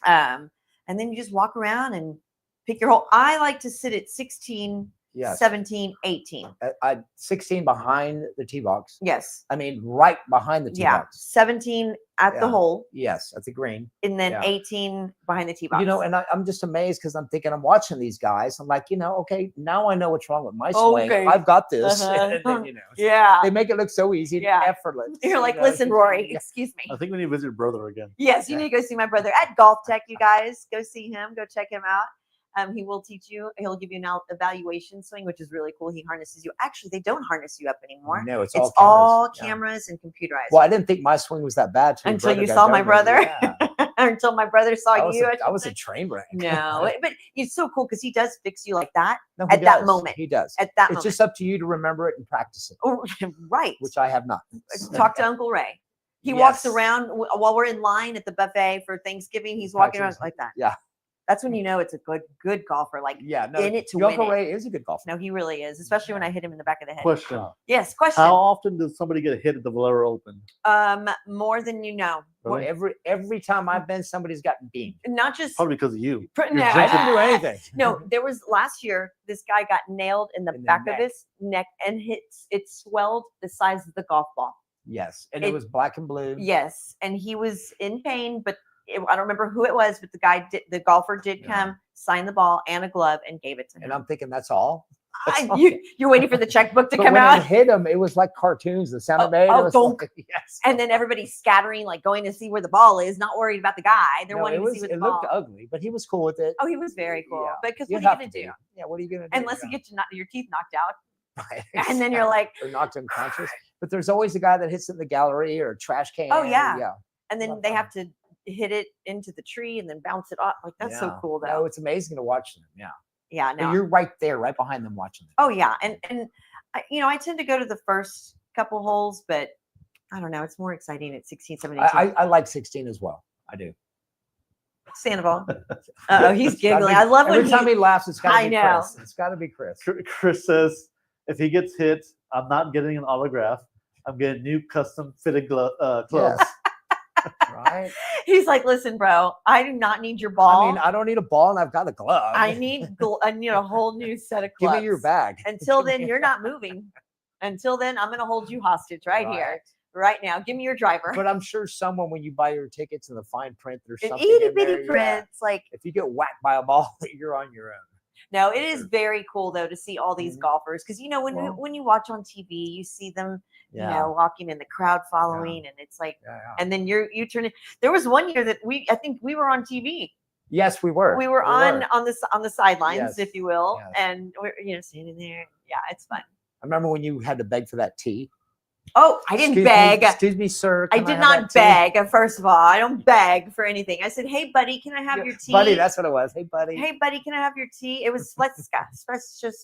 And then you just walk around and pick your hole. I like to sit at 16, Yes. 17, 18. 16 behind the tee box. Yes. I mean, right behind the tee Yeah. box. 17 at the Yeah. hole. Yes, at the green. And then Yeah. 18 behind the tee box. And I'm just amazed because I'm thinking I'm watching these guys. I'm like, okay, now I know what's wrong with my swing. Okay. I've got this. Uh-huh. And then, yeah. they make it look so easy, Yeah. and effortless. You're like, listen, Rory, excuse me. I think we need to visit your brother again. Yes, you Yeah. need to go see my brother at Golf Tech, you guys. Go see him. Go check him out. He will teach you. He'll give you an evaluation swing, which is really cool. He harnesses you. Actually, they don't harness you up anymore. No, it's It's all all cameras. Yeah. cameras and computerized. Well, I didn't think my swing was that bad till your Until brother you got saw done my with it. brother. Yeah. Until my brother saw I was you. I was a train wreck. No, but it's so cool because he does fix you like that No, he at that does. moment. He does. At that It's moment. just up to you to remember it and practice it, Oh, right. which I have not. Talk to Uncle Ray. He walks Yes. around while we're in line at the buffet for Thanksgiving. He's walking around like that. Yeah. That's when you know it's a good golfer. Like Yeah. No, in it to your win Uncle it. Ray is a good golfer. No, he really is, especially when I hit him in the back of the head. Question: Yes, question. How often does somebody get hit at the Valero Open? More than you know. Well, every time I've been, somebody's gotten beamed. Not just Probably because of you. no, I didn't do anything. no, there was last year. This guy got nailed in the In the back of neck. his neck, and it swelled the size of the golf ball. Yes, and it was black and blue. Yes, and he was in pain, but I don't remember who it was. But the golfer did come, sign the ball and a glove, and gave it to him. And I'm thinking that's all. That's all. You're waiting for the checkbook to But come when out. it hit him, it was like cartoons. The sound it made. oh, It was donk. like, yes. And then everybody's scattering, like going to see where the ball is, not worried about the guy. They're No, wanting it to see where the it ball. looked ugly, but he was cool with it. Oh, he was very cool. Yeah. Because You what are you have gonna to do? be. Yeah, what are you gonna do? Unless you get your teeth knocked out, and then Yeah. you're like, or knocked unconscious. But there's always a guy that hits it in the gallery or a trash can. Oh, yeah. yeah. and then Love they that. have to hit it into the tree and then bounce it off. Like that's so Yeah. cool, though. No, it's amazing to watch them. Yeah, Yeah, and no. you're right there, right behind them, watching them. Oh yeah, and I tend to go to the first couple holes, but I don't know. It's more exciting at 16, 17. I like 16 as well. I do. Sandoval. Oh, he's It's gotta giggling. be- I love when every time he laughs. It's got I to be know. Chris. It's got to be Chris. Chris says if he gets hit, I'm not getting an autograph. I'm getting new custom fitted clubs. Yes. Right. he's like, listen, bro, I do not need your ball. I mean, I don't need a ball, and I've got a glove. I need a whole new set of Give clubs. me your bag. Until then, you're not moving. Until then, I'm going to hold you hostage right here, right now. Give me your driver. But I'm sure someone, when you buy your tickets in the fine print, there's An something itty in there, bitty yeah. prints, like If you get whacked by a ball, you're on your own. no, it is very cool though to see all these Mhm. golfers because Well- when you watch on TV, you see them, Yeah. walking in the crowd following, and it's like, Yeah, yeah. and then you turn it. There was one year that I think we were on TV. Yes, we were. We were on the sidelines, Yes, if you will, yes. and we're standing there. Yeah, it's fun. I remember when you had to beg for that tea. Oh, I didn't Excuse beg. Me, excuse me, sir. I can did have not that tea?" beg. First of all, I don't beg for anything. I said, "Hey, buddy, can I have Yeah, your tea?" buddy. That's what it was. Hey, buddy. Hey, buddy, can I have your tea? It was Sleska.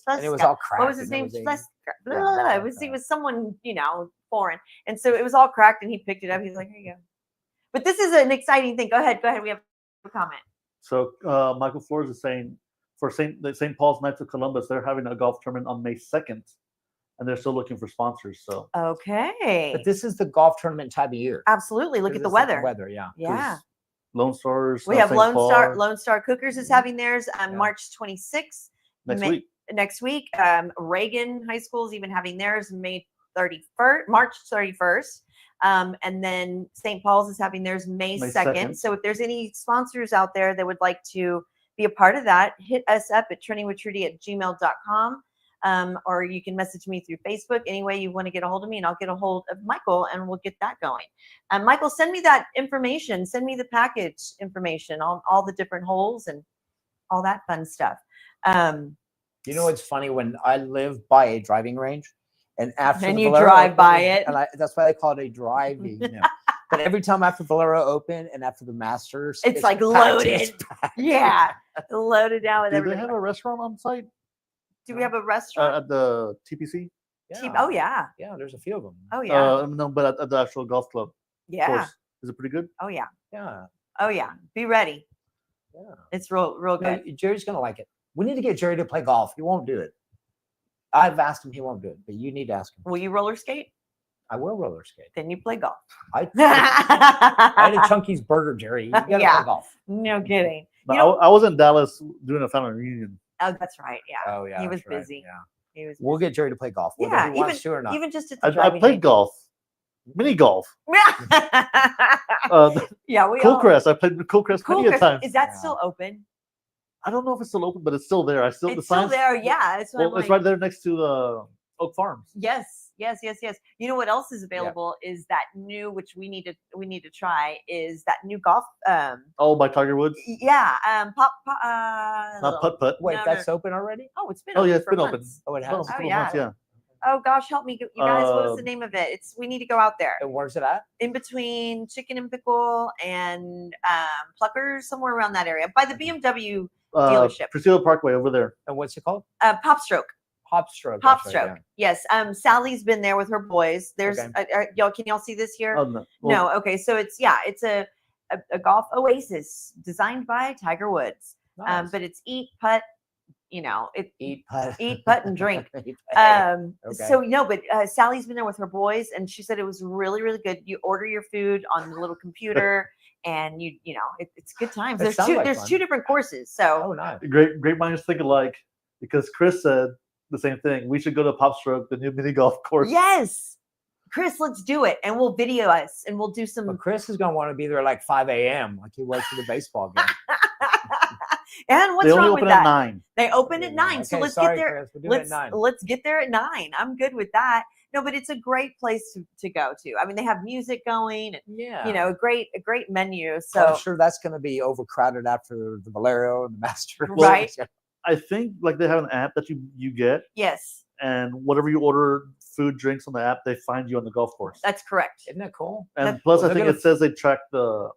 and it was all cracked. What was his and name? everything. Sleska. Yeah, Blah, blah, blah. It was someone, foreign. And so it was all cracked and he picked it up. He's like, here you go. But this is an exciting thing. Go ahead. We have a comment. So Michael Flores is saying for St. Paul's Knights of Columbus, they're having a golf tournament on May 2nd, and they're still looking for sponsors. So Okay. But this is the golf tournament time of year. Absolutely. Look at the This is weather. Weather, yeah. Yeah. Lone Stars. We have St. Lone Paul Star Cookers is having theirs on Yeah. March 26th. next May- week. Next week. Reagan High School is even having theirs March 31st. And then St. Paul's is having theirs May May 2nd. 2nd. So if there's any sponsors out there that would like to be a part of that, hit us up at trendingwithtrudy@gmail.com. Or you can message me through Facebook. Any way you want to get a hold of me, and I'll get a hold of Michael, and we'll get that going. Michael, send me that information. Send me the package information on all the different holes and all that fun stuff. You know, it's funny when I live by a driving range, and after And the you Valero drive by Open, it. and that's why they call it a driving. But every time after Valero Open and after the Masters, It's like packed, loaded. it's packed. Yeah, loaded down with Do they everything. have a restaurant on site Do we have a restaurant? at the TPC? Oh yeah. Yeah, there's a few of them. Oh yeah. No, but at the actual golf club. Yeah. Course. Is it pretty good? Oh yeah. Yeah, Oh yeah. Be ready. yeah. It's real No, good. Jerry's gonna like it. We need to get Jerry to play golf. He won't do it. I've asked him, he won't do it, but you need to ask him. Will you roller skate? I will roller skate. Then you play golf. I had a Chunky's burger, Jerry. You gotta Yeah. play golf. No kidding. But You know- I was in Dallas doing a family reunion. Oh, that's right. Yeah. Oh yeah, He was that's right, busy. Yeah, He was. we'll get Jerry to play golf, whether Yeah, he wants to or not. Even just at the I driving played range. golf, mini golf. Yeah, we all. Coolcrest. I played with Coolcrest plenty of Coolcrest. times. Is that Yeah. still open? I don't know if it's still open, but it's still there. The It's still signs. there. Yeah. It's, Well, it's right there next to Oak Farms. Yes. Yes. You know what else is available is that new, which we need to try, is that new golf. Oh, by Tiger Woods. Yeah. Not putt putt. Wait, No, that's open already? Oh, it's been. Oh open yeah, it's for been open. months. Oh, it Well, has. a couple yeah. months, yeah. Oh gosh, help me, you guys. What was the name of it? We need to go out there. And where's it at? In between Chicken and Pickle and Pluckers, somewhere around that area, by the BMW dealership. Priscilla Parkway over there. And what's it called? Pop Stroke. Hop Stroke. Pop that's right, Stroke. Yes. Sally's been there with her boys. There's Okay. y'all. Can y'all see this here? Oh no. Well, No. Okay. So it's a golf oasis designed by Tiger Woods. yeah. Nice. But it's eat, putt. Eat, putt. Eat, putt, and drink. Eat, putt. Okay. So but Sally's been there with her boys, and she said it was really, really good. You order your food on the little computer, and it's good times. That There's sounds like fun. two different courses. So Oh, nice. great minds think alike, because Chris said the same thing. We should go to Pop Stroke, the new mini golf course. yes, Chris, let's do it, and we'll video us, and we'll do some. But Chris is going to want to be there like 5 a.m. like he was for the baseball game. And what's They only wrong with open that? at 9. They open at 9, so Okay, let's sorry, get there. Chris, we're doing it at 9. Let's get there at 9. I'm good with that. No, but it's a great place to go to. I mean, they have music going, and Yeah. a great menu. So So I'm sure that's going to be overcrowded after the Valero and the Master. Right. I think like they have an app that you get, yes, and whatever you order, food, drinks on the app, they find you on the golf course. that's correct. Isn't that cool? And plus, Well, I they're think gonna- it says they track the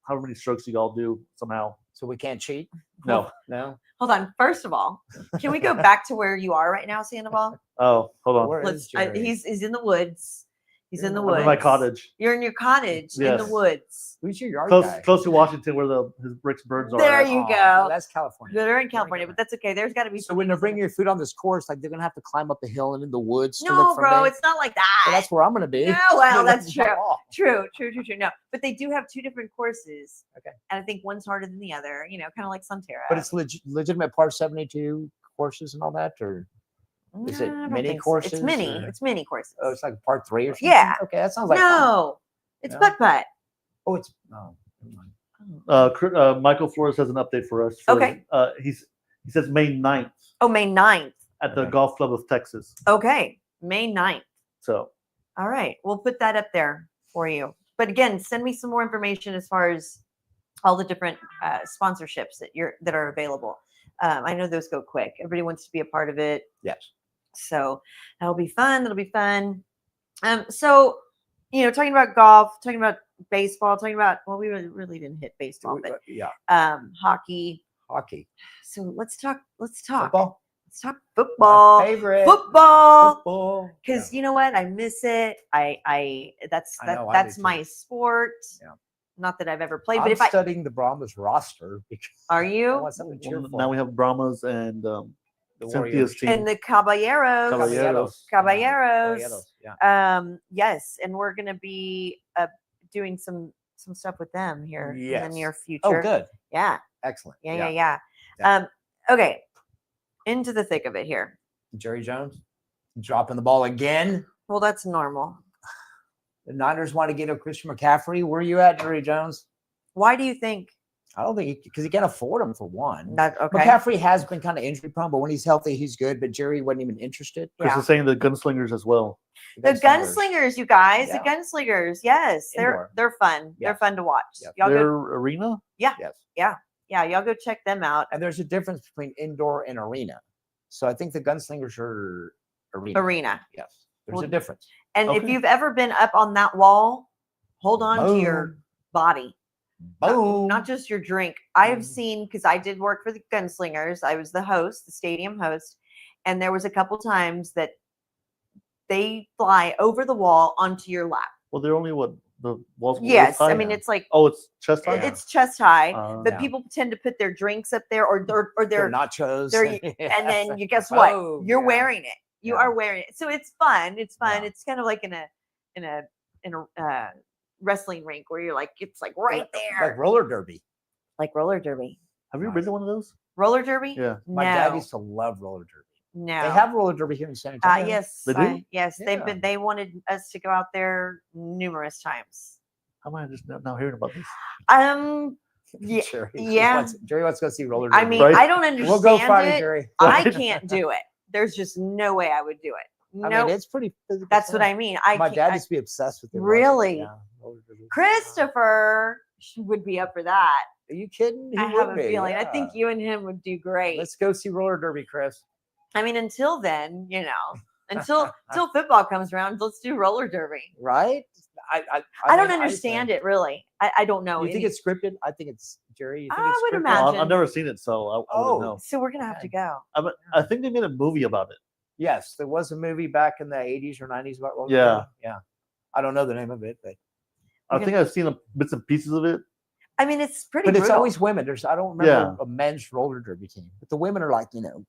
however many strokes you all do somehow. So we can't cheat? No. No. Hold on. First of all, can we go back to where you are right now, Sandoval? Oh, hold on. Where is Jerry? He's in the woods. He's in the I'm woods. I'm in my cottage, You're in your cottage in the Yes. woods. Who's your yard close guy? close to Washington, where his Rick's birds are. There at. you Oh, go. That's California. They're in California, but that's okay. There's got to be. So when they're bringing your food on this course, like they're going to have to climb up a hill and in the woods to no, look for bro, me? it's not like Well, that. that's where I'm going to be. No, well, that's true. Oh. True. No, but they do have two different courses. Okay. And I think one's harder than the other. Kind of like Sunterra. But it's legitimate par 72 courses and all that, or is it No, I don't mini think so. courses, It's mini. or- It's mini courses. oh, it's like par 3 or something. Yeah. Okay, that sounds like fun. no, it's No? putt putt. Oh, it's no. Never mind. Michael Flores has an update for us. For, Okay. He says May 9th Oh, May 9th. at the Okay. Golf Club of Texas. Okay, May 9th. So All right, we'll put that up there for you. But again, send me some more information as far as all the different sponsorships that are available. I know those go quick. Everybody wants to be a part of it, Yes. so that'll be fun. So talking about golf, talking about baseball, talking about we really didn't hit baseball, but Yeah. hockey. Hockey. So let's talk. Football. Let's talk My football. favorite. Football. Football. Because you know what, I miss it. That's I know, I that's do too. my sport. Yeah. Not that I've ever played, I'm but if I studying the Brahmas roster because are I you want something to cheer for. now we have Brahmas and the Cynthia's Warriors. team. and the Caballeros. Caballeros. Caballeros. Yeah. Yes, and we're gonna be doing some stuff with them here in Yes. the near future. Oh, good. Yeah. Excellent. Yeah. Yeah. Okay. Into the thick of it here. Jerry Jones dropping the ball again. Well, that's normal. The Niners want to get a Christian McCaffrey. Where are you at, Jerry Jones? Why do you think I don't think because he can't afford him for one. that? Okay. McCaffrey has been kind of injury prone, but when he's healthy, he's good. But Jerry wasn't even interested. Chris Yeah. is saying the gunslingers as well. The gunslingers, you guys, Yeah. the gunslingers. Yes, Indoor. they're fun. Yeah. They're fun to watch. Yeah. Y'all Their go, arena. Yes. yeah, y'all go check them out. And there's a difference between indoor and arena. So I think the gunslingers are arena. Yes. There's Well, a difference. And if Okay. you've ever been up on that wall, hold on to your Boom. body, Boom. not just your drink. I have Boom. seen, because I did work for the gunslingers. I was the host, the stadium host, and there was a couple times that they fly over the wall onto your lap. Well, they're only what the walls. Yes, I high? mean it's like Oh, it's chest high. it's chest high, but Yeah. people tend to put their drinks up there, or Their their nachos. there and then you guess what? Oh, You're yeah. wearing it. You Yeah. are wearing it. So it's fun. It's fun. Yeah. It's kind of like in a wrestling rink where you're like, it's like right there. Like roller derby. Like roller derby. Have you ever been to one of those? Roller derby? Yeah. My no. dad used to love roller derby. No. They have roller derby here in San Antonio. Yes. They do? Yes. Yeah. They wanted us to go out there numerous times. How am I just now hearing about this? Yeah, Jerry, yeah. Jerry wants to go see roller derby. I mean, Right? I don't understand we'll go Friday, it. Jerry. I Right. can't do it. There's just no way I would do it. I Nope. mean, it's pretty physical. That's what stuff. I mean. My dad used to be obsessed with it. Really? Yeah. roller derby. Christopher would be up for that. Are you kidding? He I have would a be, feeling. I think yeah. you and him would do great. Let's go see roller derby, Chris. I mean, until then, until football comes around, let's do roller derby. Right? I don't understand it really. I don't know. You think it's scripted? I think it's Jerry. You think I it's would scripted? imagine. I've never seen it, so I wouldn't know. So we're gonna have to go. I think they made a movie about it. Yes, there was a movie back in the 80s or 90s about roller Yeah. derby. Yeah. I don't know the name of it, but I think I've seen bits and pieces of it. I mean, it's pretty. but it's brutal. always women. I don't remember a men's roller derby team, but the women are like,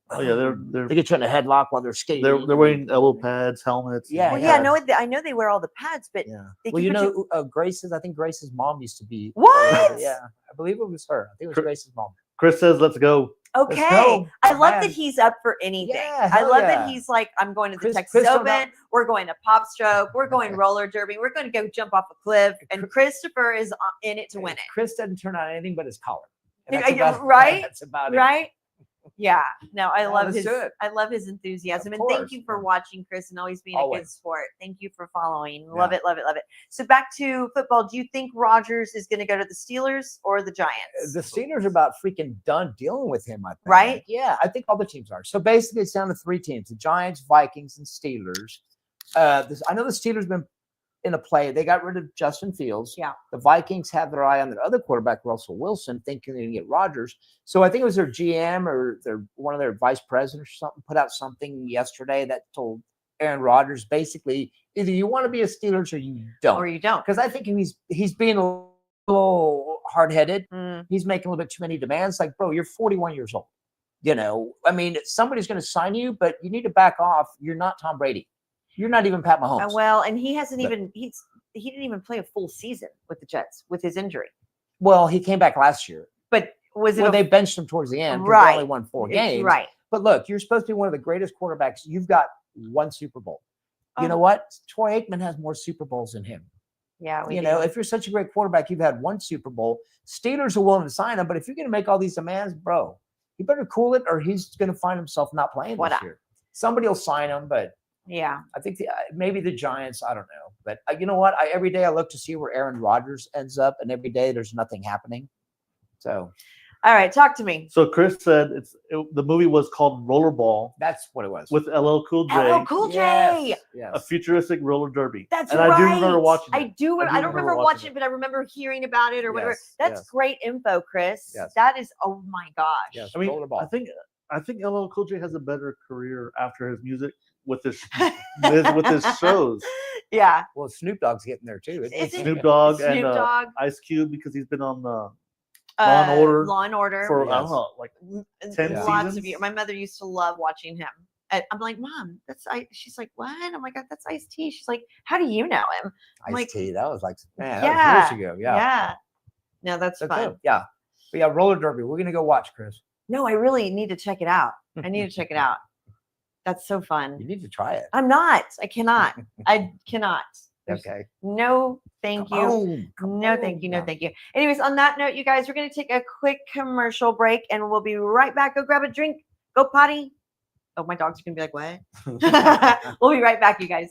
Oh yeah, they get you in a headlock while they're skating. they're wearing elbow pads, helmets. Yeah, Well, yeah. I know they wear all the pads, but Yeah. they Well, can put Grace's. I think Grace's mom used to be. What? Yeah, I believe it was her. I think it was Chris- Grace's mom. Chris says, "Let's go." Okay. go. I love Man. that he's up for anything. Yeah, I hell love yeah. that he's like, I'm going to the Chris Texas found out- Open. We're going to Pop Stroke. We're going roller derby. We're going to go jump off a cliff. And Christopher is in it to win it. Chris doesn't turn out anything but his collar. And Yeah, that's yeah, about- right? That's about it. Right? Yeah. No, I Yeah, love let's his do it. I love his enthusiasm. Of And thank course, you for man. watching, Chris, and always being a good Always. sport. Thank you for following. Love Yeah. it, love it, love it. So back to football. Do you think Rodgers is going to go to the Steelers or the Giants? The Steelers are about freaking done dealing with him, I think. Right? Yeah, I think all the teams are. So basically, it's down to three teams: the Giants, Vikings, and Steelers. I know the Steelers been in a play. They got rid of Justin Fields. Yeah. The Vikings have their eye on their other quarterback, Russell Wilson, thinking they can get Rodgers. So I think it was their GM or one of their vice presidents or something put out something yesterday that told Aaron Rodgers basically either you want to be a Steelers or you don't. Or you don't. Because I think he's being a little hard-headed. Mm, He's making a little bit too many demands. Like, bro, you're 41 years old. I mean, somebody's going to sign you, but you need to back off. You're not Tom Brady. You're not even Pat Mahomes. well, and he hasn't But- even he didn't even play a full season with the Jets with his injury. Well, he came back last year. But was it Well, a- they benched him towards the end. 'Cause Right. They only won 4 games. Right. But look, you're supposed to be one of the greatest quarterbacks. You've got 1 Super Bowl. You Oh. know what? Troy Aikman has more Super Bowls than him. Yeah, we You do. know, if you're such a great quarterback, you've had 1 Super Bowl. Steelers are willing to sign him, but if you're going to make all these demands, bro, you better cool it, or he's going to find himself not playing What this up? year. Somebody will sign him, but Yeah. I think maybe the Giants. I don't know, but you know what? Every day I look to see where Aaron Rodgers ends up, and every day there's nothing happening. So All right, talk to me. So Chris said the movie was called Rollerball that's what it was. with LL Cool J, LL Cool J. Yes, a yes. futuristic roller derby. That's and right. I do remember watching it. I do. I do I don't remember remember watching watching it, but I remember hearing about it or whatever. Yes, That's yes. great info, Chris. Yes. That is. Oh my gosh. Yes. I mean, Rollerball. I think LL Cool J has a better career after his music with his shows. Yeah. Well, Snoop Dogg's getting there too. isn't he? Is it? Snoop Dogg Snoop and Dogg. Ice Cube because he's been on Law and Order Law and Order. for I Yes. don't know, like 10 lots of seasons? years. My mother used to love watching him. And I'm like, Mom, that's I. She's like, what? I'm like, that's Ice T. She's like, how do you know him? I'm like, Ice-T. That was like, man, Yeah, that was years ago. Yeah. Yeah. No, that's So fun. good. Yeah. But yeah, roller derby. We're gonna go watch, Chris. No, I really need to check it out. I need to check it out. That's so You fun. need to try it. I'm not. I cannot. I cannot. There's Okay. No, thank Come you. on, come No, on. thank you. No, Yeah. thank you. Anyways, on that note, you guys, we're going to take a quick commercial break and we'll be right back. Go grab a drink. Go potty. Oh, my dogs are going to be like, what? We'll be right back, you guys.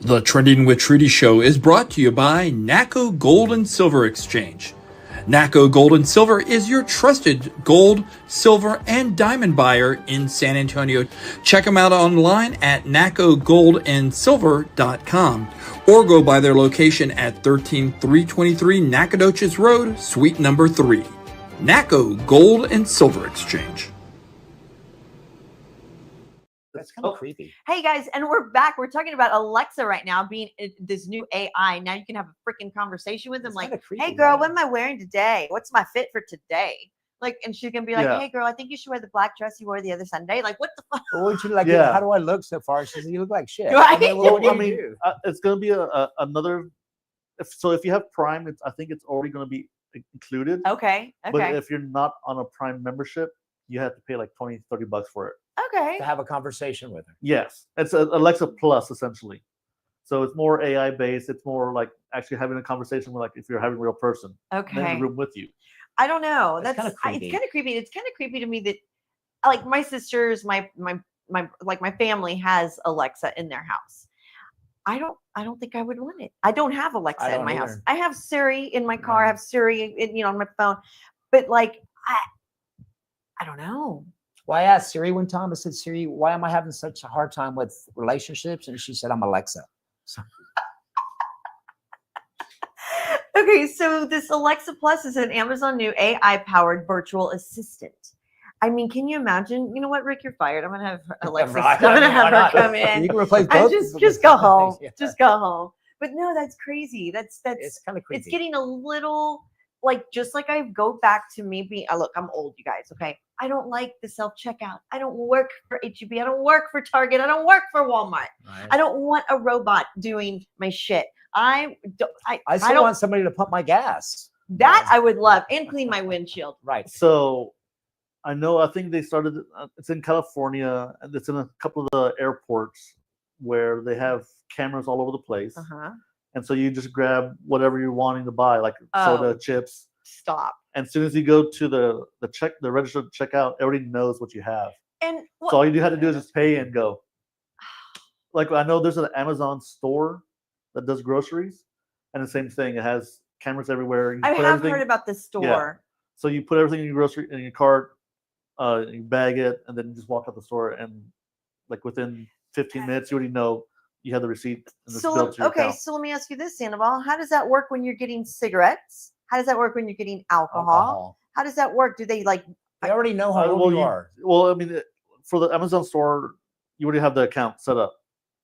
The Trending with Trudy show is brought to you by NACO Gold and Silver Exchange. NACO Gold and Silver is your trusted gold, silver, and diamond buyer in San Antonio. Check them out online at nacogoldandsilver.com or go by their location at 13323 Nacogdoches Road, Suite number 3. NACO Gold and Silver Exchange. That's kind of creepy. Hey, guys, and we're back. We're talking about Alexa right now being this new AI. Now you can have a freaking conversation with them It's like, kinda creepy, hey, girl, right? what am I wearing today? What's my fit for today? Like, and she's going to be like, Yeah. hey, girl, I think you should wear the black dress you wore the other Sunday. Like, what the fuck? Well, would you like? Yeah. How do I look so far? She says, you look like shit. Right? I mean, well, what do I you mean, do? it's going to be another. If you have Prime, I think it's already going to be included. Okay. But Okay. if you're not on a Prime membership, you have to pay like $20-$30 for it. Okay. To have a conversation with her. Yes, it's a Alexa Plus essentially. So it's more AI based. It's more like actually having a conversation with, like, if you're having a real person in Okay. the room with you. I don't know. It's That's kinda it's creepy. kind of creepy. It's kind of creepy to me that, like, my sisters, my my family has Alexa in their house. I don't think I would want it. I don't have Alexa in don't my house. either. I have Siri in my car. I Yeah. have Siri, on my phone. But like, I don't know. Well, I asked Siri one time. I said, Siri, why am I having such a hard time with relationships? And she said, I'm Alexa. So, Okay, so this Alexa Plus is an Amazon new AI-powered virtual assistant. I mean, can you imagine? You know what, Rick, you're fired. I'm gonna have Alexa. right. I'm gonna Why have her not? come in. You can replace And both. just go home. Yeah. Just go home. But no, that's crazy. That's It's kind of creepy. it's getting a little like, just like I go back to me being, look, I'm old, you guys. Okay, I don't like the self checkout. I don't work for HEB. I don't work for Target. I don't work for Walmart. Right. I don't want a robot doing my shit. I still don't want somebody to pump my gas. that I would love, and clean my windshield. Right. So I think they started, it's in California, and it's in a couple of the airports where they have cameras all over the place. Uh-huh. And so you just grab whatever you're wanting to buy, like Oh. soda, chips. Stop. And as soon as you go to the register to check out, everybody knows what you have. And So all you have to do is just pay and go. Like, I know there's an Amazon store that does groceries, and the same thing. It has cameras everywhere. You I put have everything- heard about this store. So you put everything in your grocery in your cart, you bag it, and then you just walk out the store, and like within 15 minutes, you already know you have the receipt. And it's So built to your account. so let me ask you this, Sandoval. How does that work when you're getting cigarettes? How does that work when you're getting alcohol? How does that work? Do they like? They already know how old well, you are. Well, I mean, for the Amazon store, you already have the account set up.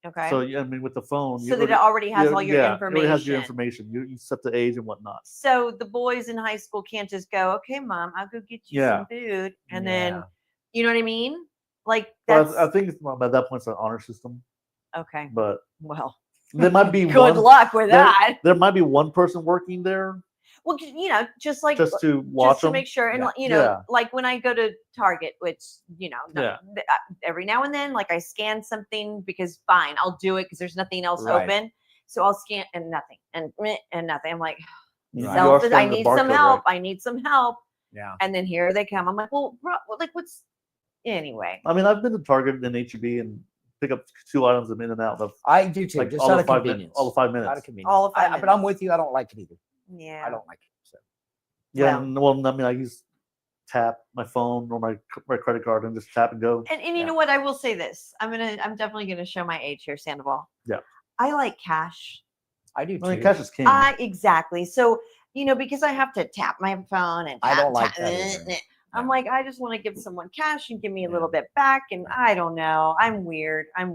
Okay. So I mean, with the phone, So that it already has all your It information. already has your information. You set the age and whatnot. So the boys in high school can't just go, okay, Mom, I'll go get you some food, and then, Yeah. you know what I mean? Like Well, that's I think it's, by that point it's an honor system, okay. but Well, there might be good luck with that. There might be one person working there Well, just like just to watch just to them. make sure, and Yeah. Yeah. like when I go to Target, which Yeah. every now and then, like I scan something because fine, I'll do it because there's nothing else Right. open, so I'll scan and nothing and nothing. I'm like, You Right. are I scanning the need some barcode, help. right? I need some help, Yeah. and then here they come. I'm like, well, bro, like what's anyway? I mean, I've been to Target and HEB and pick up 2 items and in and out of I do too. like Just all out the of 5 convenience. minutes. All the 5 minutes. Out of convenience. All of 5 But I'm minutes. with you. I don't like it either. Yeah, I don't like it. So. Yeah. Well. Well, I mean, I use tap my phone or my credit card and just tap and go. and you Yeah. know what? I will say this. I'm definitely gonna show my age here, Sandoval. Yeah. I like cash. I do too. I mean, cash is king. Exactly. So, because I have to tap my phone and I tap, don't like tap, that either. I'm like, I just want to give someone cash and give me a little bit back. And I don't know. I'm weird. I'm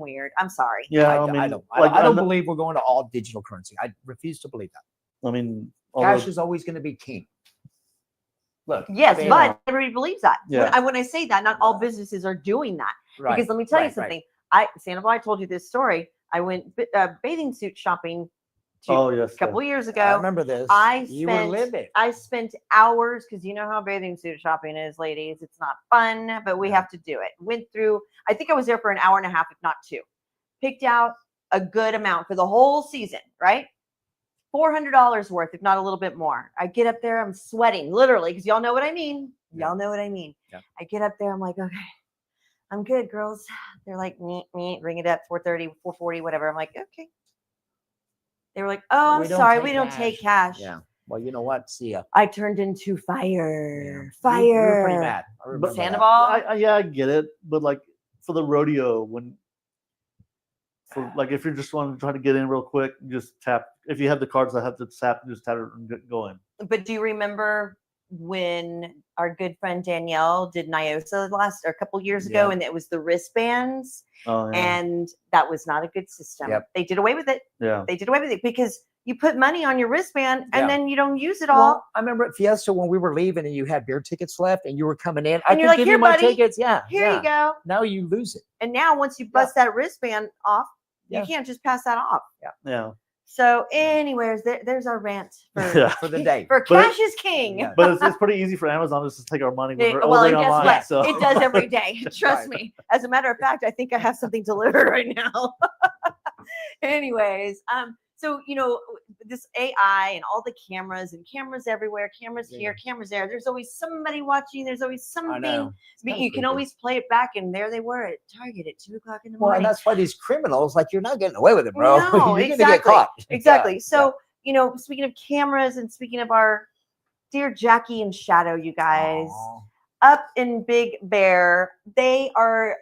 sorry. Yeah, I, I mean, I don't. like, I don't I'm- believe we're going to all digital currency. I refuse to believe that. I mean, Cash although- is always going to be king. Look. Yes, I mean, but everybody believes that. Yeah. When I say that, not all businesses are doing that. right, Because let me tell you right, something. Sandoval, I told you this story. I went bathing suit shopping oh yes, a couple years Right. I ago. remember this. I You were spent- livid. I spent hours because you know how bathing suit shopping is, ladies. It's not fun, but we have to do it. Went through, I think I was there for an hour and a half, if not 2. Picked out a good amount for the whole season, right? $400 worth, if not a little bit more. I get up there, I'm sweating, literally, because y'all know what I mean. Y'all know what I mean. Yeah. I get up there, I'm like, okay, I'm good, girls. They're like, me, ring it up, 430, 440, whatever. I'm like, okay. They were like, oh, We I'm don't sorry, take we don't take cash. Yeah. Well, you know what? See ya. I turned into fire. Yeah. Fire. You were pretty mad. I remember that. Sandoval. I get it, but like for the rodeo, like if you're just trying to get in real quick, you just tap. If you have the cards that have to tap, you just tap it and go in. But do you remember when our good friend Danielle did Nyosa a couple years ago, Yeah. and it was the wristbands, Oh yeah. and that was not a good system. Yep. They did away with it. Yeah. They did away with it because you put money on your wristband and Yeah. then you don't use it all. Well, I remember at Fiesta when we were leaving and you had beer tickets left and you were coming in. I And you're could like, give "Here, you my buddy. tickets. Yeah. Here yeah. you go. Now you lose it. And now once you bust that wristband off, Yeah. you can't just pass that off. Yeah. So, anyways, there's our rant for, Yeah. For the day. for But- cash is king. Yeah. But it's pretty easy for Amazon just to take our money when we're Well, ordering guess online. what? So It does every day. Trust Right. me. As a matter of fact, I think I have something delivered right now. Anyways, so this AI and all the cameras everywhere, cameras Yeah. here, cameras there. There's always somebody watching. There's always I something. know. It's But kinda you can creepy. always play it back, and there they were at Target at 2:00 in the Well, morning. and that's why these criminals, like, you're not getting away with it, bro. No, You're gonna get caught. Exactly. Yeah, So, speaking of cameras and speaking of our dear Jackie and Shadow, you guys, Aw. up in Big Bear, they are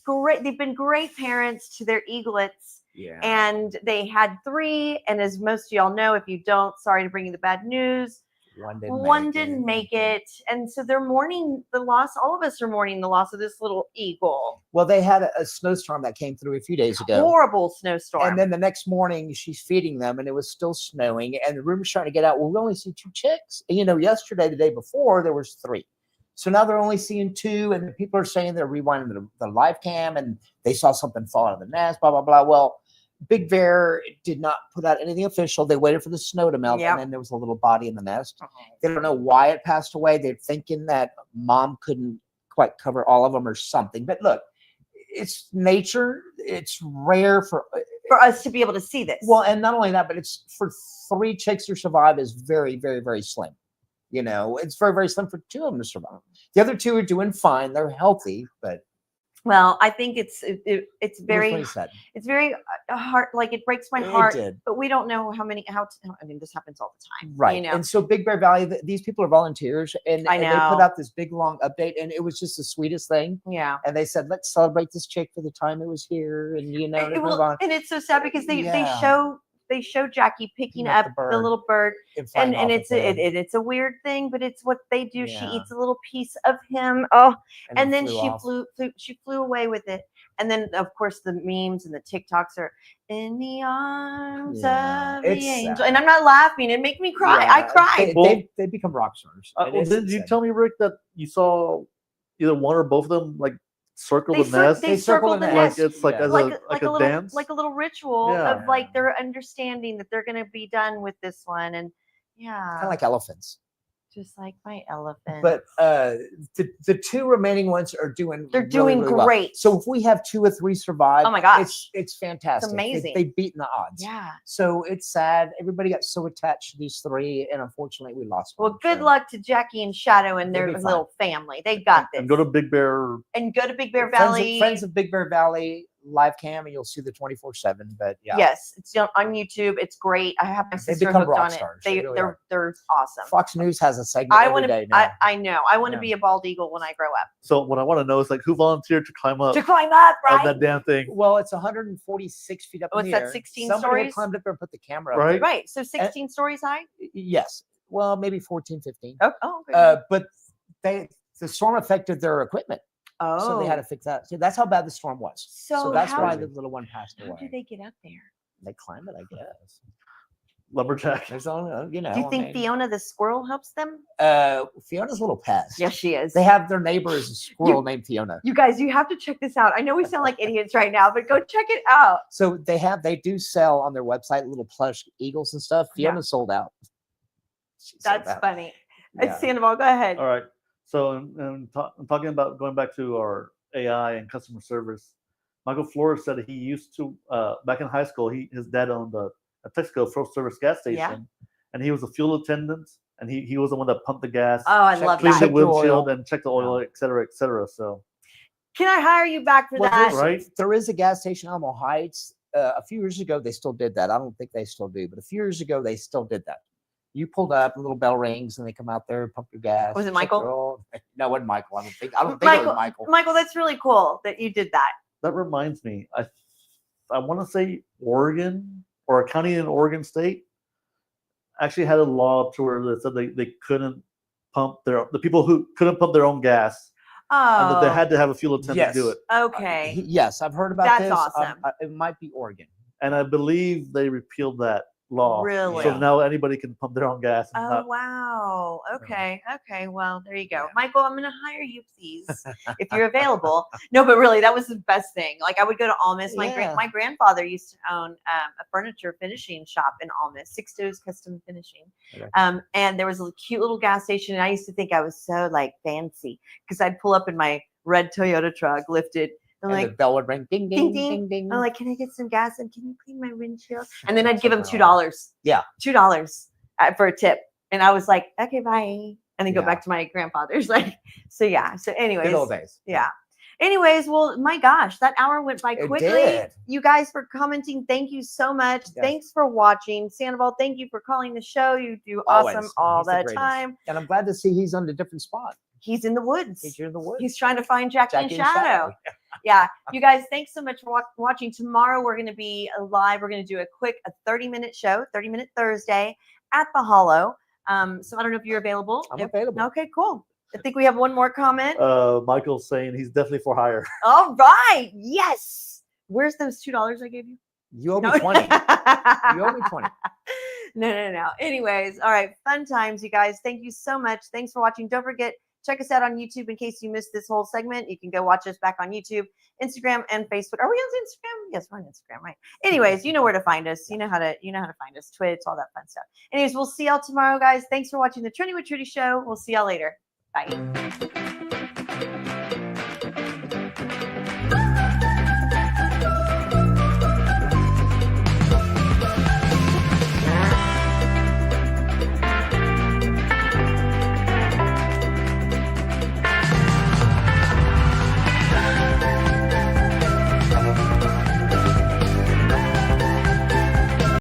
great. They've been great parents to their eaglets, Yeah. and they had 3. And as most of y'all know, if you don't, sorry to bring you the bad news. One didn't make it. And so they're mourning the loss. All of us are mourning the loss of this little eagle. Well, they had a snowstorm that came through a few days ago. Horrible snowstorm. And then the next morning, she's feeding them, and it was still snowing. And the rumor's trying to get out. Well, we only see 2 chicks. And, yesterday, the day before, there was 3. So now they're only seeing 2, and people are saying they're rewinding the live cam, and they saw something fall out of the nest. Blah blah blah. Well, Big Bear did not put out anything official. They waited for the snow to melt, Yep. and then there was a little body in the nest. They don't know why it passed away. They're thinking that mom couldn't quite cover all of them or something. But look, it's nature. It's rare for us to be able to see this. Well, and not only that, but it's for 3 chicks to survive is very, very, very slim. It's very, very slim for 2 of them to survive. The other 2 are doing fine. They're healthy, but well, I think it's it was very pretty sad. it's very hard. Like it breaks my It heart. did. But we don't know how many. I mean, this happens all the time, Right. And so Big Bear Valley, these people are volunteers, and I and they know. put out this big long update, and it was just the sweetest thing. Yeah. And they said, let's celebrate this chick for the time it was here, and to move on. And it's so sad because they Yeah. they show Jackie picking Picking up up the the bird little bird, flying and off it's with him, it's a weird thing, but it's what they do. She Yeah. eats a little piece of him. Oh, and then flew she off. flew away with it. And then of course the memes and the TikToks are in the arms Yeah, of the it's angel. sad. And I'm not laughing. It makes me cry. I Yeah, cried. They become rock stars. It Well, is didn't you sad. tell me, Rick, that you saw either one or both of them like circle the nest? They circled the nest. Like it's like Yeah. as like a a dance. little ritual Yeah. of like their understanding that they're going to be done with this one. And yeah, Kind of like elephants. just like my elephant. But the 2 remaining ones are doing They're really, doing really well. great. So if we have 2 or 3 survive, Oh my gosh. it's fantastic. amazing. They've beaten the odds. Yeah. So it's sad. Everybody got so attached to these 3, and unfortunately, we lost one. Well, good So luck to Jackie and Shadow and They'll their be fine. little family. They got this. And go to Big Bear. And go to Big Bear Friends of- Valley. Friends of Big Bear Valley live cam, and you'll see the 24/7. But yeah, Yes, it's on YouTube. It's great. I have my sister become hooked rock on stars. it. They really are. They're awesome. Fox News has a segment I every want day to. now. I know. I want to Yeah. be a bald eagle when I grow up. So what I want to know is like who volunteered to climb up To climb up, on right? that damn thing, Well, it's 146 feet up Oh, in the it's that air. 16 Somebody stories? had climbed up there and put the camera up right? there. Right. So 16 stories high. Yes. Well, maybe 14, 15. Oh. Okay. But the storm affected their equipment, so they had to fix that. So that's how bad the storm was. So that's how, why the little one passed how away. do they get up there? They climb it, I guess. Lumberjack. There's only, Do you I think mean, Fiona the squirrel helps them? Fiona's a little pest. Yes, she is. They have their neighbor is a squirrel named Fiona. You guys, you have to check this out. I know we sound like idiots right now, but go check it out. So they do sell on their website little plush eagles and stuff. Yeah. Fiona sold out. She sold That's out. funny. Yeah. Sandoval, go ahead. All right. So I'm talking about going back to our AI and customer service. Michael Flores said he used to back in high school. His dad owned a Texaco full service gas station, Yeah. and he was a fuel attendant, and he was the one that pumped the gas, Oh, I Check love cleaned that. the Check the windshield, oil. and checked the oil, et cetera, et cetera. So Can I hire you back for Well, that? right? There is a gas station, Alamo Heights. A few years ago, they still did that. I don't think they still do, but a few years ago, they still did that. You pulled up, a little bell rings, and they come out there, pump your gas. Was it check Michael? your oil. No, it wasn't Michael. I don't think it was Michael. Michael, that's really cool that you did that. That reminds me, I want to say Oregon or a county in Oregon State actually had a law to where they said they couldn't pump the people who couldn't pump their own gas, and that they Oh, had to have a fuel attendant do Yes. it. okay. Yes, I've heard about That's this. awesome. It might be Oregon. And I believe they repealed that law. Really? So now anybody can pump their own gas. And Oh, not, wow. Okay. Okay. Well, there you go. Yeah. Michael, I'm going to hire you, please, if you're available. No, but really, that was the best thing. Like, I would go to Almas. Yeah. My grandfather used to own a furniture finishing shop in Almas, Six Toes Custom Finishing. Okay. And there was a cute little gas station. And I used to think I was so like fancy because I'd pull up in my red Toyota truck, lifted I'm And like, the bell would ring, ding, ding, ding, ding. ding, ding. I'm like, can I get some gas and can you clean my windshield? And then I'd give him Super $2. Yeah. $2 for a tip. And I was like, okay, bye. And then go Yeah. back to my grandfather's. Like, so yeah. So anyways, Good old days. yeah. Anyways, well, my gosh, that hour went by It quickly. did. You guys for commenting, thank you so much. Yes. Thanks for watching. Sandoval, thank you for calling the show. You do Always. awesome all He's the the greatest. time. And I'm glad to see he's on a different spot. He's in the woods. He's here in the woods. He's trying to find Jackie and Jackie and Shadow. Yeah, you guys, thanks so much for watching. Tomorrow we're going to be live. We're going to do a 30-minute show, 30-minute Thursday at the Hollow. So I don't know if you're available. I'm available. Okay, cool. I think we have one more comment. Michael's saying he's definitely for hire. All right. Yes. Where's those $2 I gave you? You owe me 20. You owe me 20. No. Anyways, all right. Fun times, you guys. Thank you so much. Thanks for watching. Don't forget, check us out on YouTube in case you missed this whole segment. You can go watch us back on YouTube, Instagram, and Facebook. Are we on Instagram? Yes, we're on Instagram, right? Anyways, you know where to find us. You know how to find us. Twitch, all that fun stuff. Anyways, we'll see y'all tomorrow, guys. Thanks for watching the Trending with Trudy show. We'll see y'all later. Bye.